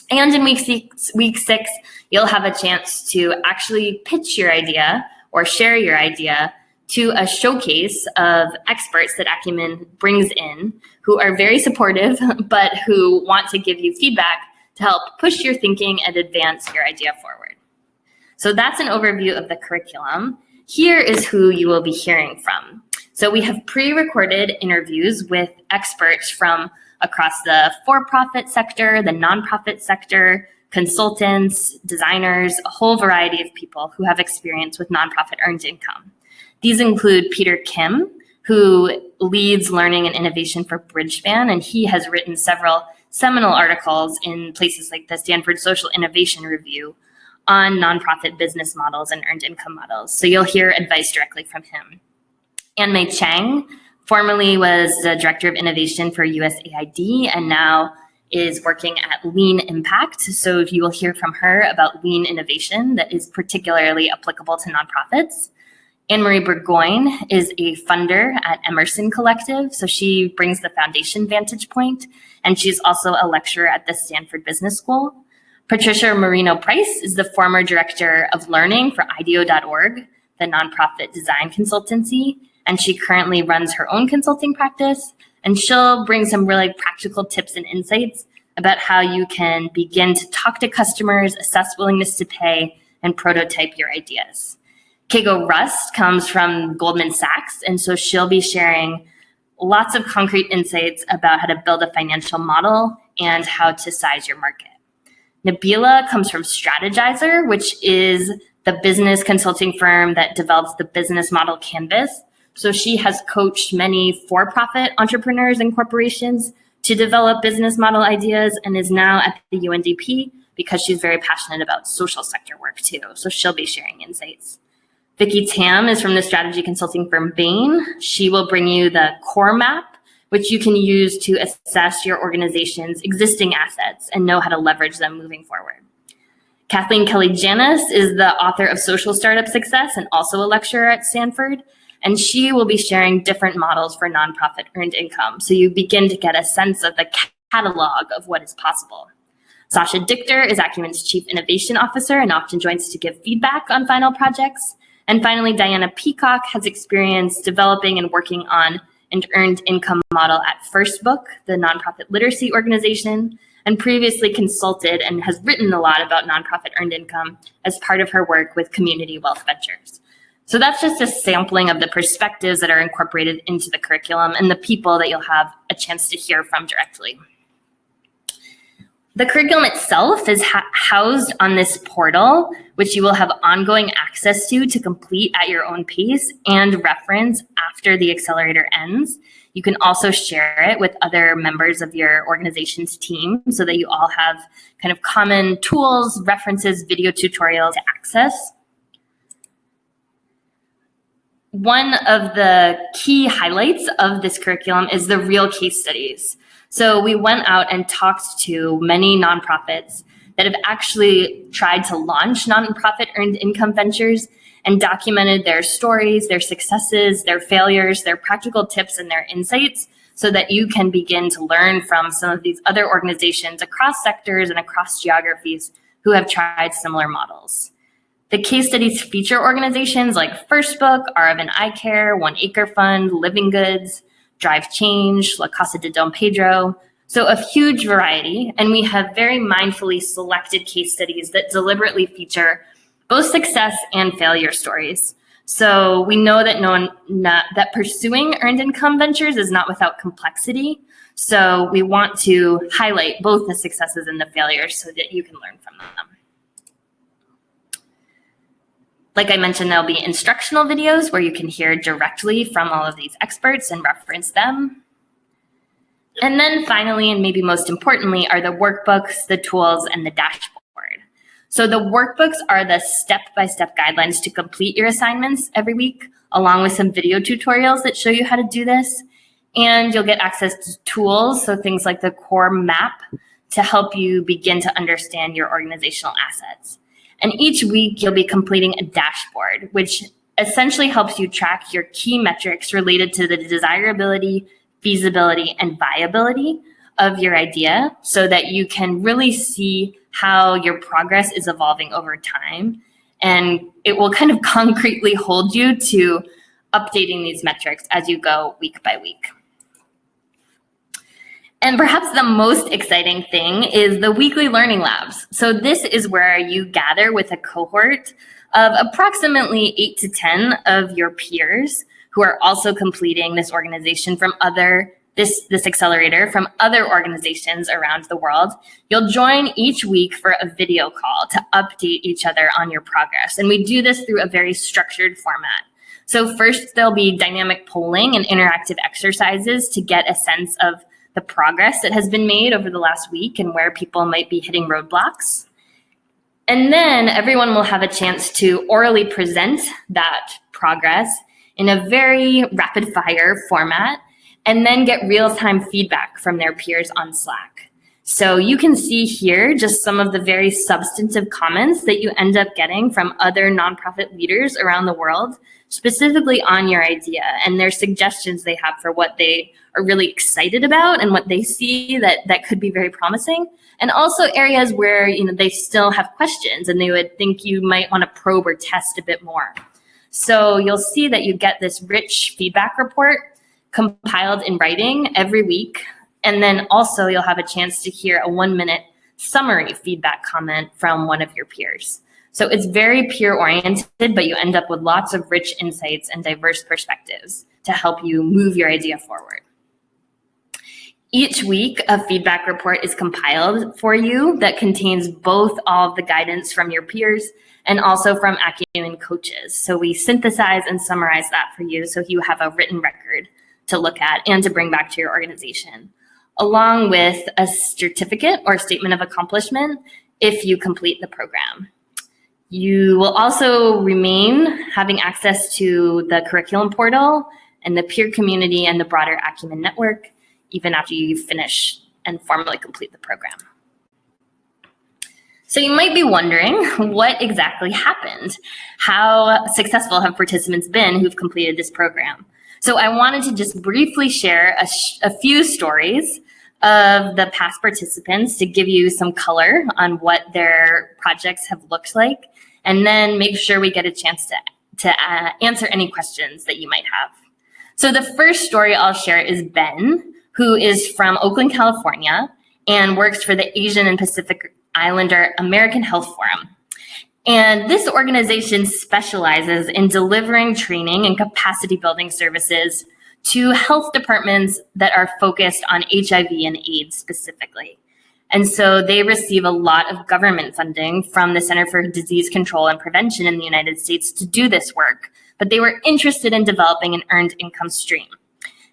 And in week 6, you'll have a chance to actually pitch your idea or share your idea to a showcase of experts that Acumen brings in who are very supportive, but who want to give you feedback to help push your thinking and advance your idea forward. So that's an overview of the curriculum. Here is who you will be hearing from. So we have pre-recorded interviews with experts from across the for-profit sector, the nonprofit sector, consultants, designers, a whole variety of people who have experience with nonprofit earned income. These include Peter Kim, who leads learning and innovation for Bridgespan, and he has written several seminal articles in places like the Stanford Social Innovation Review on nonprofit business models and earned income models. So you'll hear advice directly from him. Anne Mei Chang formerly was the Director of Innovation for USAID and now is working at Lean Impact. So you will hear from her about lean innovation that is particularly applicable to nonprofits. Anne-Marie Burgoyne is a funder at Emerson Collective. So she brings the foundation vantage point, and she's also a lecturer at the Stanford Business School. Patricia Marino-Price is the former Director of Learning for IDEO.org, the nonprofit design consultancy, and she currently runs her own consulting practice. And she'll bring some really practical tips and insights about how you can begin to talk to customers, assess willingness to pay, and prototype your ideas. Keigo Rust comes from Goldman Sachs, and so she'll be sharing lots of concrete insights about how to build a financial model and how to size your market. Nabila comes from Strategizer, which is the business consulting firm that develops the business model canvas. So she has coached many for-profit entrepreneurs and corporations to develop business model ideas and is now at the UNDP because she's very passionate about social sector work too. So she'll be sharing insights. Vicki Tam is from the strategy consulting firm Bain. She will bring you the core map, which you can use to assess your organization's existing assets and know how to leverage them moving forward. Kathleen Kelly-Janis is the author of Social Startup Success and also a lecturer at Stanford. And she will be sharing different models for nonprofit earned income. So you begin to get a sense of the catalog of what is possible. Sasha Dichter is Acumen's Chief Innovation Officer and often joins to give feedback on final projects. And finally, Diana Peacock has experience developing and working on an earned income model at First Book, the nonprofit literacy organization, and previously consulted and has written a lot about nonprofit earned income as part of her work with Community Wealth Ventures. So that's just a sampling of the perspectives that are incorporated into the curriculum and the people that you'll have a chance to hear from directly. The curriculum itself is housed on this portal, which you will have ongoing access to complete at your own pace and reference after the accelerator ends. You can also share it with other members of your organization's team so that you all have kind of common tools, references, video tutorials to access. One of the key highlights of this curriculum is the real case studies. So we went out and talked to many nonprofits that have actually tried to launch nonprofit earned income ventures and documented their stories, their successes, their failures, their practical tips, and their insights so that you can begin to learn from some of these other organizations across sectors and across geographies who have tried similar models. The case studies feature organizations like First Book, Aravan Eye Care, One Acre Fund, Living Goods, Drive Change, La Casa de Don Pedro. So a huge variety, and we have very mindfully selected case studies that deliberately feature both success and failure stories. So we know that that pursuing earned income ventures is not without complexity. So we want to highlight both the successes and the failures so that you can learn from them. Like I mentioned, there'll be instructional videos where you can hear directly from all of these experts and reference them. And then finally, and maybe most importantly, are the workbooks, the tools, and the dashboard. So the workbooks are the step-by-step guidelines to complete your assignments every week, along with some video tutorials that show you how to do this. And you'll get access to tools, so things like the core map, to help you begin to understand your organizational assets. And each week you'll be completing a dashboard, which essentially helps you track your key metrics related to the desirability, feasibility, and viability of your idea so that you can really see how your progress is evolving over time. And it will kind of concretely hold you to updating these metrics as you go week by week. And perhaps the most exciting thing is the weekly learning labs. So this is where you gather with a cohort of approximately 8 to 10 of your peers who are also completing this organization from this accelerator from other organizations around the world. You'll join each week for a video call to update each other on your progress. And we do this through a very structured format. So first, there'll be dynamic polling and interactive exercises to get a sense of the progress that has been made over the last week and where people might be hitting roadblocks. And then everyone will have a chance to orally present that progress in a very rapid fire format, and then get real-time feedback from their peers on Slack. So you can see here just some of the very substantive comments that you end up getting from other nonprofit leaders around the world, specifically on your idea, and their suggestions they have for what they are really excited about and what they see that could be very promising, and also areas where they still have questions and they would think you might want to probe or test a bit more. So you'll see that you get this rich feedback report compiled in writing every week. And then also you'll have a chance to hear a 1-minute summary feedback comment from one of your peers. So it's very peer oriented, but you end up with lots of rich insights and diverse perspectives to help you move your idea forward. Each week, a feedback report is compiled for you that contains both all of the guidance from your peers and also from Acumen coaches. So we synthesize and summarize that for you so you have a written record to look at and to bring back to your organization, along with a certificate or statement of accomplishment if you complete the program. You will also remain having access to the curriculum portal and the peer community and the broader Acumen network, even after you finish and formally complete the program. So you might be wondering what exactly happened? How successful have participants been who've completed this program? So I wanted to just briefly share a few stories of the past participants to give you some color on what their projects have looked like, and then make sure we get a chance to answer any questions that you might have. So the first story I'll share is Ben, who is from Oakland, California, and works for the Asian and Pacific Islander American Health Forum. And this organization specializes in delivering training and capacity building services to health departments that are focused on HIV and AIDS specifically. And so they receive a lot of government funding from the Center for Disease Control and Prevention in the United States to do this work, but they were interested in developing an earned income stream.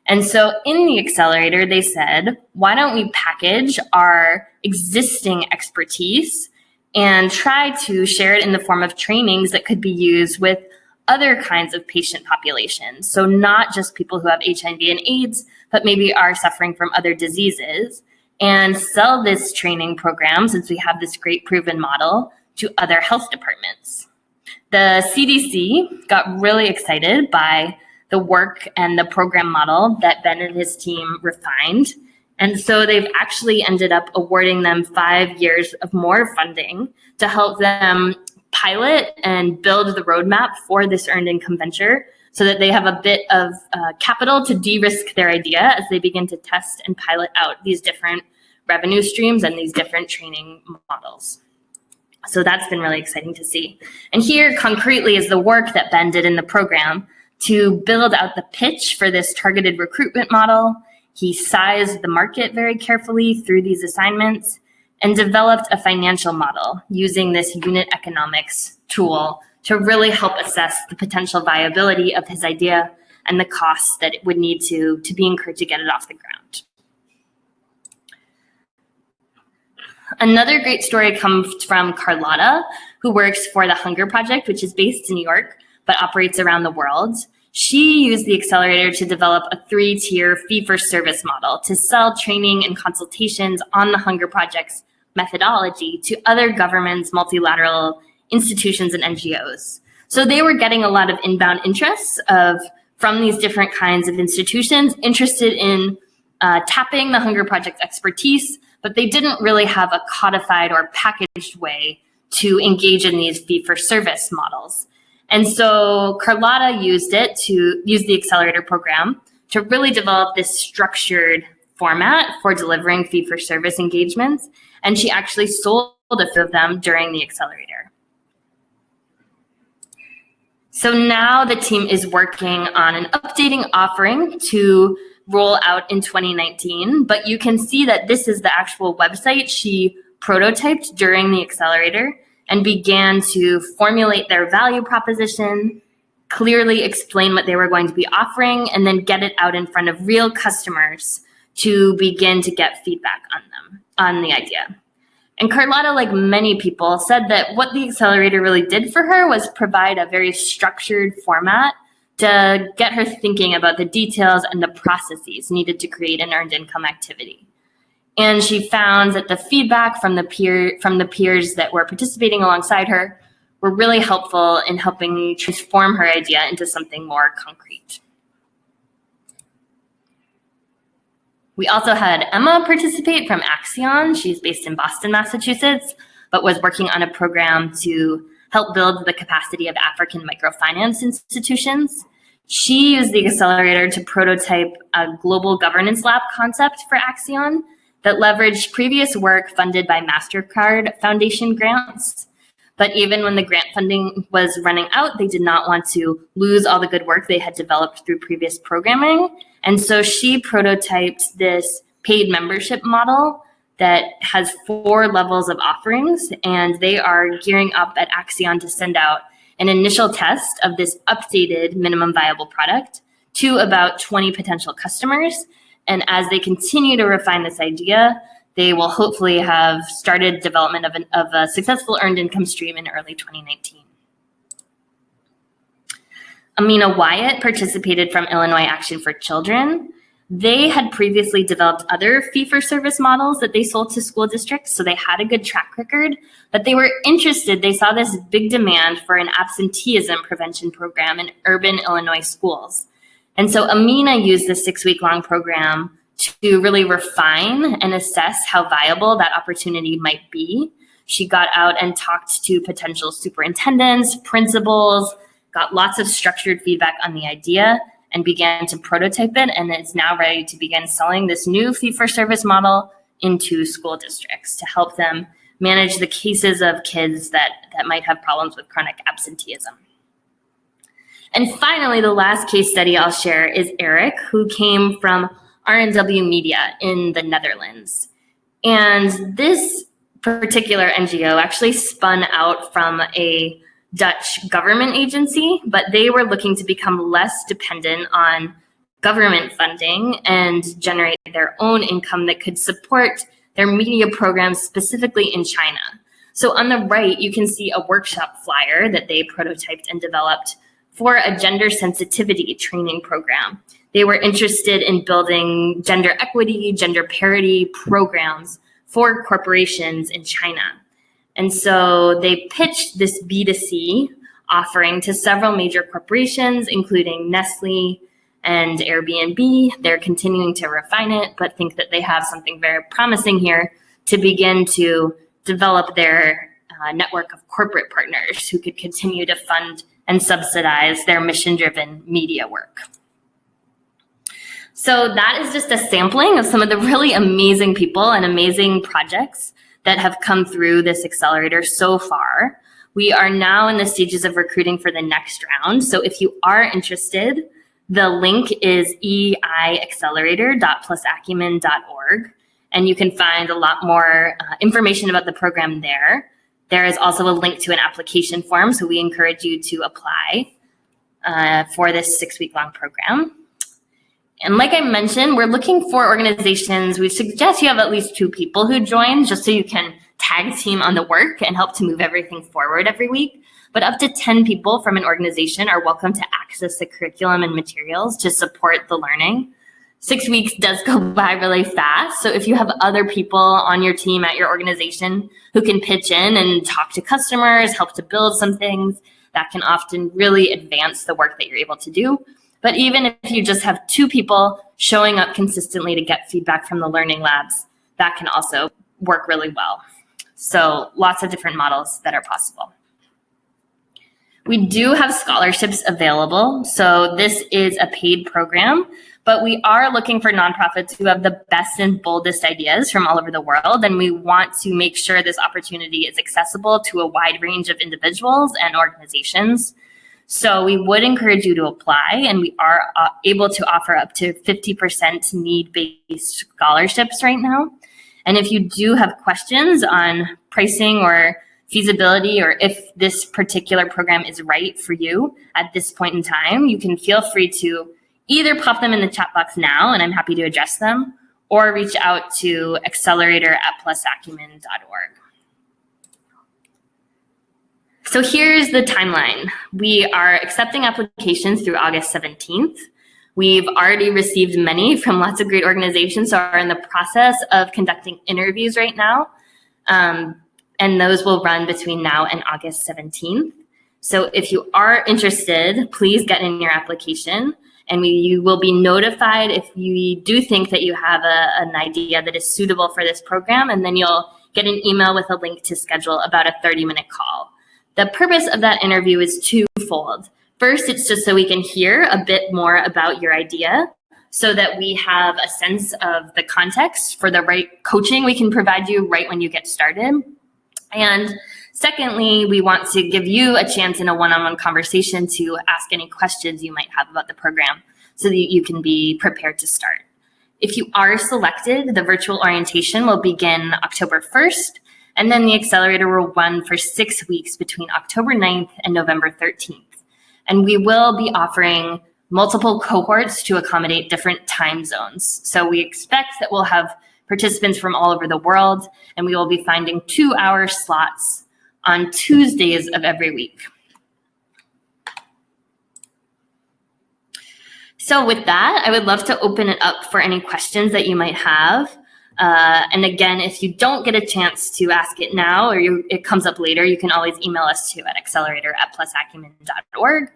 And so in the Accelerator, they said, why don't we package our existing expertise and try to share it in the form of trainings that could be used with other kinds of patient populations. So not just people who have HIV and AIDS, but maybe are suffering from other diseases, and sell this training program, since we have this great proven model, to other health departments. The CDC got really excited by the work and the program model that Ben and his team refined. And so they've actually ended up awarding them 5 years of more funding to help them pilot and build the roadmap for this earned income venture so that they have a bit of capital to de-risk their idea as they begin to test and pilot out these different revenue streams and these different training models. So that's been really exciting to see. And here concretely is the work that Ben did in the program to build out the pitch for this targeted recruitment model. He sized the market very carefully through these assignments and developed a financial model using this unit economics tool to really help assess the potential viability of his idea and the costs that it would need to be incurred to get it off the ground. Another great story comes from Carlotta, who works for the Hunger Project, which is based in New York, but operates around the world. She used the Accelerator to develop a 3-tier fee-for-service model to sell training and consultations on the Hunger Project's methodology to other governments, multilateral institutions, and NGOs. So they were getting a lot of inbound interest from these different kinds of institutions interested in tapping the Hunger Project's expertise, but they didn't really have a codified or packaged way to engage in these fee-for-service models. And so Carlotta used the Accelerator program to really develop this structured format for delivering fee-for-service engagements. And she actually sold a few of them during the Accelerator. So now the team is working on an updating offering to roll out in 2019, but you can see that this is the actual website she prototyped during the Accelerator and began to formulate their value proposition, clearly explain what they were going to be offering, and then get it out in front of real customers to begin to get feedback on the idea. And Carlotta, like many people, said that what the Accelerator really did for her was provide a very structured format to get her thinking about the details and the processes needed to create an earned income activity. And she found that the feedback from the peers that were participating alongside her were really helpful in helping transform her idea into something more concrete. We also had Emma participate from Acumen. She's based in Boston, Massachusetts, but was working on a program to help build the capacity of African microfinance institutions. She used the Accelerator to prototype a global governance lab concept for Acumen that leveraged previous work funded by MasterCard Foundation grants. But even when the grant funding was running out, they did not want to lose all the good work they had developed through previous programming. And so she prototyped this paid membership model that has 4 levels of offerings, and they are gearing up at Acumen to send out an initial test of this updated minimum viable product to about 20 potential customers. And as they continue to refine this idea, they will hopefully have started development of a successful earned income stream in early 2019. Amina Wyatt participated from Illinois Action for Children. They had previously developed other fee-for-service models that they sold to school districts, so they had a good track record, but they were interested. They saw this big demand for an absenteeism prevention program in urban Illinois schools. And so Amina used this 6-week-long program to really refine and assess how viable that opportunity might be. She got out and talked to potential superintendents, principals, got lots of structured feedback on the idea, and began to prototype it, and it's now ready to begin selling this new fee-for-service model into school districts to help them manage the cases of kids that might have problems with chronic absenteeism. And finally, the last case study I'll share is Eric, who came from R&W Media in the Netherlands. And this particular NGO actually spun out from a Dutch government agency, but they were looking to become less dependent on government funding and generate their own income that could support their media programs specifically in China. So on the right, you can see a workshop flyer that they prototyped and developed for a gender sensitivity training program. They were interested in building gender equity, gender parity programs for corporations in China. And so they pitched this B2C offering to several major corporations, including Nestle and Airbnb. They're continuing to refine it, but think that they have something very promising here to begin to develop their network of corporate partners who could continue to fund and subsidize their mission-driven media work. So that is just a sampling of some of the really amazing people and amazing projects that have come through this accelerator so far. We are now in the stages of recruiting for the next round. So if you are interested, the link is eiaccelerator.plusacumen.org, and you can find a lot more information about the program there. There is also a link to an application form, so we encourage you to apply for this 6-week-long program. And like I mentioned, we're looking for organizations. We suggest you have at least 2 people who join, just so you can tag team on the work and help to move everything forward every week. But up to 10 people from an organization are welcome to access the curriculum and materials to support the learning. 6 weeks does go by really fast. So if you have other people on your team at your organization who can pitch in and talk to customers, help to build some things, that can often really advance the work that you're able to do. But even if you just have 2 people showing up consistently to get feedback from the learning labs, that can also work really well. So lots of different models that are possible. We do have scholarships available. So this is a paid program, but we are looking for nonprofits who have the best and boldest ideas from all over the world. And we want to make sure this opportunity is accessible to a wide range of individuals and organizations. So we would encourage you to apply, and we are able to offer up to 50% need-based scholarships right now. And if you do have questions on pricing or feasibility, or if this particular program is right for you at this point in time, you can feel free to either pop them in the chat box now, and I'm happy to address them, or reach out to accelerator@plusacumen.org. So here's the timeline. We are accepting applications through August 17th. We've already received many from lots of great organizations, so are in the process of conducting interviews right now. And those will run between now and August 17th. So if you are interested, please get in your application, and you will be notified if you do think that you have an idea that is suitable for this program, and then you'll get an email with a link to schedule about a 30-minute call. The purpose of that interview is twofold. First, it's just so we can hear a bit more about your idea so that we have a sense of the context for the right coaching we can provide you right when you get started. And secondly, we want to give you a chance in a one-on-one conversation to ask any questions you might have about the program so that you can be prepared to start. If you are selected, the virtual orientation will begin October 1st, and then the accelerator will run for 6 weeks between October 9th and November 13th. And we will be offering multiple cohorts to accommodate different time zones. So we expect that we'll have participants from all over the world, and we will be finding 2-hour slots on Tuesdays of every week. So with that, I would love to open it up for any questions that you might have. And again, if you don't get a chance to ask it now or it comes up later, you can always email us too at accelerator@plusacumen.org.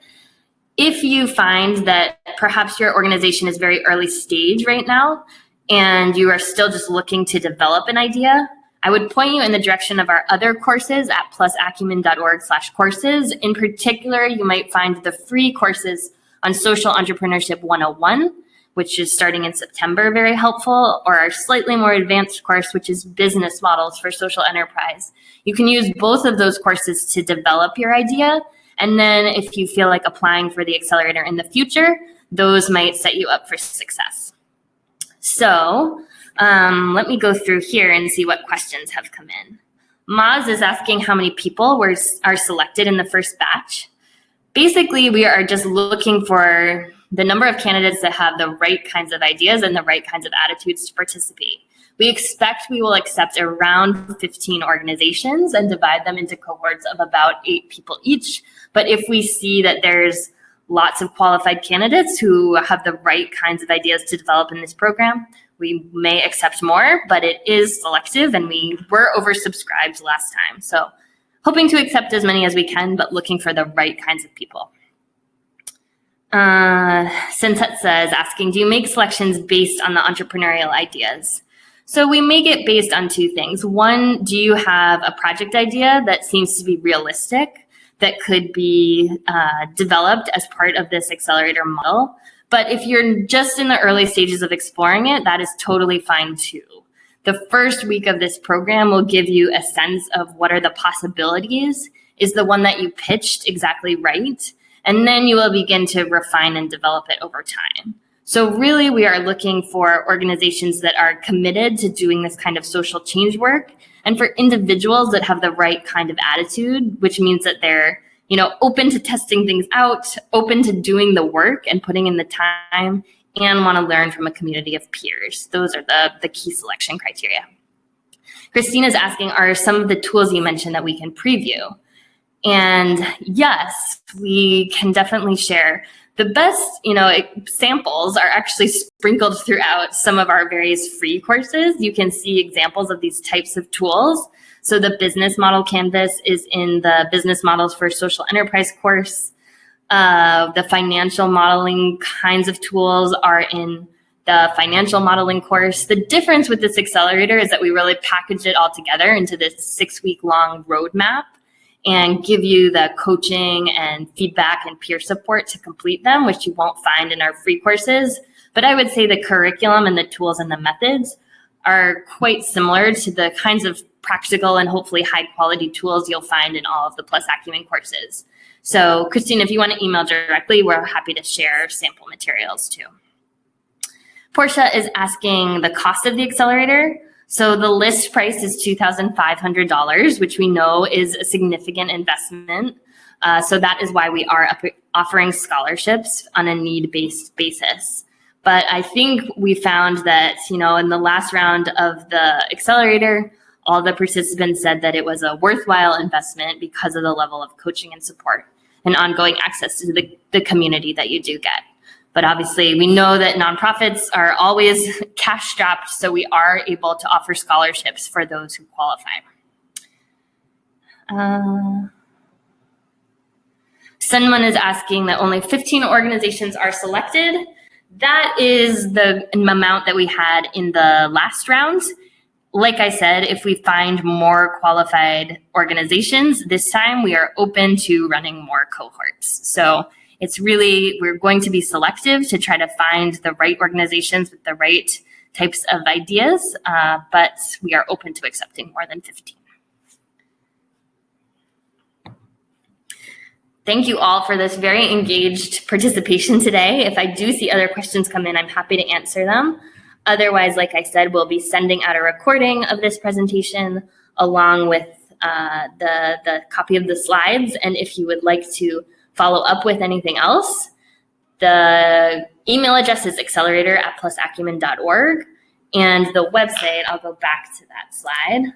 If you find that perhaps your organization is very early stage right now and you are still just looking to develop an idea, I would point you in the direction of our other courses at plusacumen.org/courses. In particular, you might find the free courses on Social Entrepreneurship 101, which is starting in September, very helpful, or our slightly more advanced course, which is Business Models for Social Enterprise. You can use both of those courses to develop your idea, and then if you feel like applying for the accelerator in the future, those might set you up for success. So let me go through here and see what questions have come in. Maz is asking how many people are selected in the first batch. Basically, we are just looking for the number of candidates that have the right kinds of ideas and the right kinds of attitudes to participate. We expect we will accept around 15 organizations and divide them into cohorts of about 8 people each. But if we see that there's lots of qualified candidates who have the right kinds of ideas to develop in this program, we may accept more, but it is selective and we were oversubscribed last time. So hoping to accept as many as we can, but looking for the right kinds of people. Sunset says, asking, do you make selections based on the entrepreneurial ideas? So we make it based on 2 things. One, do you have a project idea that seems to be realistic, that could be developed as part of this accelerator model? But if you're just in the early stages of exploring it, that is totally fine too. The first week of this program will give you a sense of what are the possibilities. Is the one that you pitched exactly right? And then you will begin to refine and develop it over time. So really, we are looking for organizations that are committed to doing this kind of social change work, and for individuals that have the right kind of attitude, which means that they're, open to testing things out, open to doing the work and putting in the time, and want to learn from a community of peers. Those are the key selection criteria. Christina's asking, are some of the tools you mentioned that we can preview? And yes, we can definitely share. The best, samples are actually sprinkled throughout some of our various free courses. You can see examples of these types of tools. So the business model canvas is in the Business Models for Social Enterprise course. The financial modeling kinds of tools are in the financial modeling course. The difference with this accelerator is that we really package it all together into this 6-week-long roadmap and give you the coaching and feedback and peer support to complete them, which you won't find in our free courses. But I would say the curriculum and the tools and the methods are quite similar to the kinds of practical and hopefully high quality tools you'll find in all of the Plus Acumen courses. So Christine, if you want to email directly, we're happy to share sample materials too. Portia is asking the cost of the accelerator. So the list price is $2,500, which we know is a significant investment. So that is why we are offering scholarships on a need-based basis. But I think we found that, in the last round of the accelerator, All the participants said that it was a worthwhile investment because of the level of coaching and support and ongoing access to the community that you do get. But obviously, we know that nonprofits are always cash-strapped, so we are able to offer scholarships for those who qualify. Someone is asking that only 15 organizations are selected. That is the amount that we had in the last round. Like I said, if we find more qualified organizations, this time we are open to running more cohorts. So it's really, we're going to be selective to try to find the right organizations with the right types of ideas, but we are open to accepting more than 15. Thank you all for this very engaged participation today. If I do see other questions come in, I'm happy to answer them. Otherwise, like I said, we'll be sending out a recording of this presentation along with the copy of the slides. And if you would like to follow up with anything else, the email address is accelerator@plusacumen.org. And the website, I'll go back to that slide,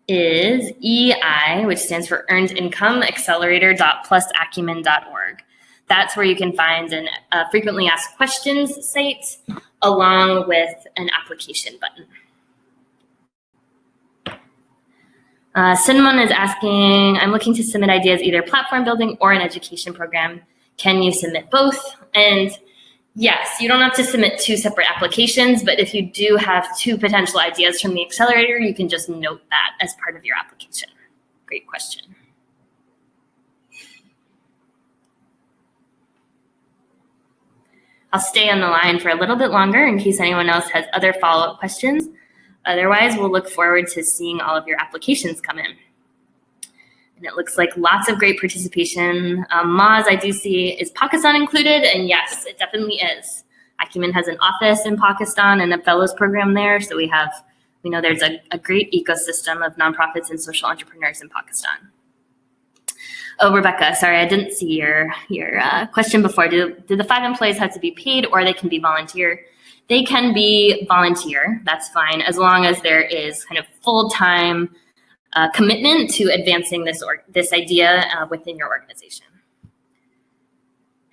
is EI, which stands for Earned Income, accelerator.plusacumen.org. That's where you can find a frequently asked questions site along with an application button. Sinmon is asking, I'm looking to submit ideas, either platform building or an education program. Can you submit both? And yes, you don't have to submit 2 separate applications, but if you do have 2 potential ideas from the accelerator, you can just note that as part of your application. Great question. I'll stay on the line for a little bit longer in case anyone else has other follow-up questions. Otherwise, we'll look forward to seeing all of your applications come in. And it looks like lots of great participation. Maz, I do see, is Pakistan included? And yes, it definitely is. Acumen has an office in Pakistan and a fellows program there. So we know there's a great ecosystem of nonprofits and social entrepreneurs in Pakistan. Oh, Rebecca, sorry, I didn't see your question before. Do the 5 employees have to be paid or they can be volunteer? They can be volunteer, that's fine, as long as there is kind of full-time commitment to advancing this idea within your organization.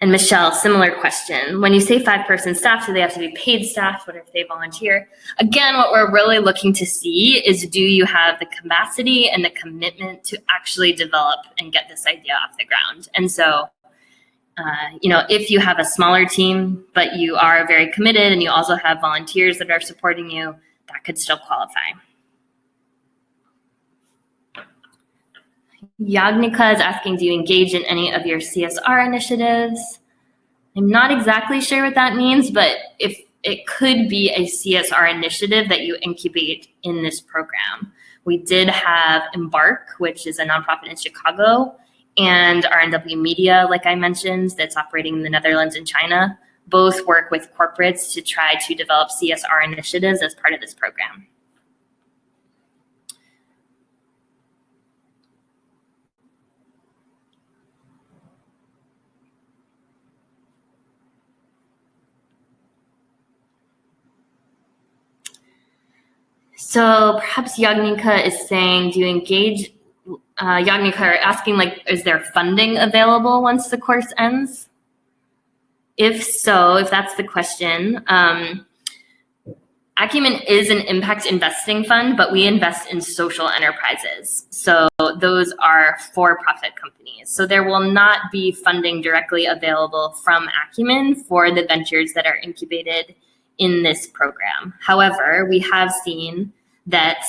And Michelle, similar question. When you say 5-person staff, do they have to be paid staff? What if they volunteer? Again, what we're really looking to see is, do you have the capacity and the commitment to actually develop and get this idea off the ground? And so, if you have a smaller team, but you are very committed and you also have volunteers that are supporting you, that could still qualify. Yagnika is asking, do you engage in any of your CSR initiatives? I'm not exactly sure what that means, but if it could be a CSR initiative that you incubate in this program. We did have Embark, which is a nonprofit in Chicago, and RNW Media, like I mentioned, that's operating in the Netherlands and China. Both work with corporates to try to develop CSR initiatives as part of this program. So perhaps Yagnika is saying, do you engage, Yagnika are asking, is there funding available once the course ends? If so, if that's the question, Acumen is an impact investing fund, but we invest in social enterprises. So those are for-profit companies. So there will not be funding directly available from Acumen for the ventures that are incubated in this program. However, we have seen that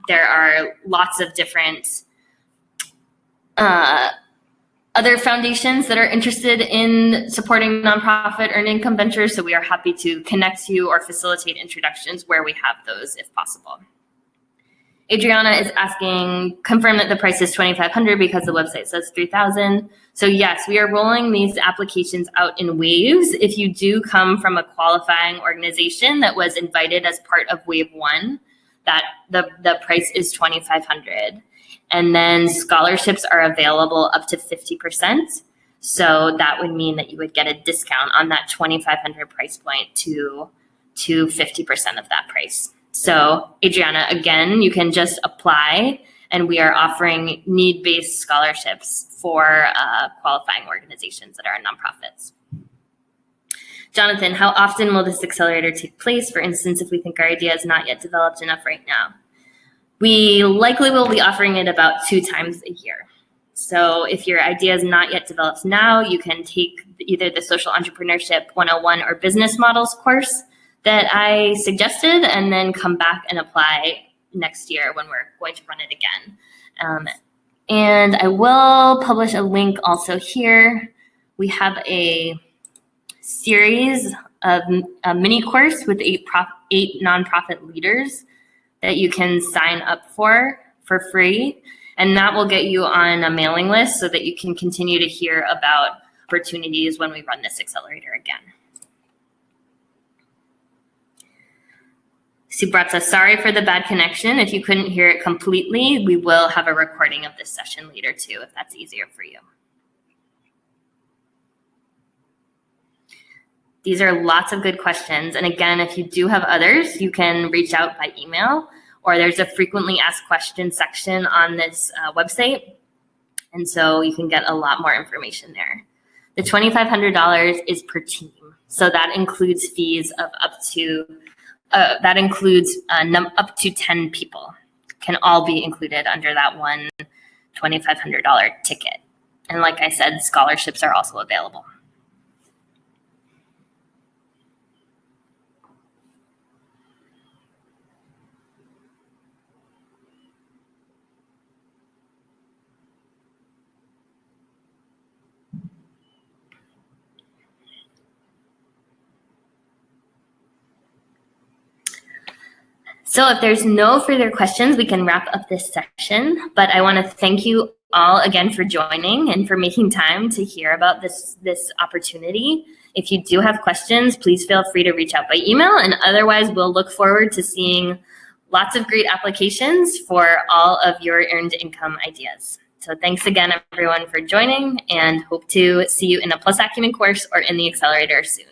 there are lots of different other foundations that are interested in supporting nonprofit earned income ventures. So we are happy to connect you or facilitate introductions where we have those if possible. Adriana is asking, confirm that the price is $2,500 because the website says $3,000. So yes, we are rolling these applications out in waves. If you do come from a qualifying organization that was invited as part of wave 1, that the price is $2,500. And then scholarships are available up to 50%. So that would mean that you would get a discount on that $2,500 price point to to 50% of that price. So Adriana, again, you can just apply, and we are offering need-based scholarships for qualifying organizations that are nonprofits. Jonathan, how often will this accelerator take place? For instance, if we think our idea is not yet developed enough right now. We likely will be offering it about 2 times a year. So if your idea is not yet developed now, you can take either the Social Entrepreneurship 101 or Business Models course that I suggested, and then come back and apply next year when we're going to run it again. And I will publish a link also here. We have a series of a mini course with 8 nonprofit leaders that you can sign up for free. And that will get you on a mailing list so that you can continue to hear about opportunities when we run this accelerator again. Subratsa, sorry for the bad connection. If you couldn't hear it completely, we will have a recording of this session later too, if that's easier for you. These are lots of good questions. And again, if you do have others, you can reach out by email, or there's a frequently asked questions section on this website. And so you can get a lot more information there. The $2,500 is per team. So that includes fees of up to up to 10 people can all be included under that one $2,500 ticket. And like I said, scholarships are also available. So if there's no further questions, we can wrap up this session. But I want to thank you all again for joining and for making time to hear about this opportunity. If you do have questions, please feel free to reach out by email. And otherwise, we'll look forward to seeing lots of great applications for all of your earned income ideas. So thanks again, everyone, for joining, and hope to see you in a Plus Acumen course or in the Accelerator soon.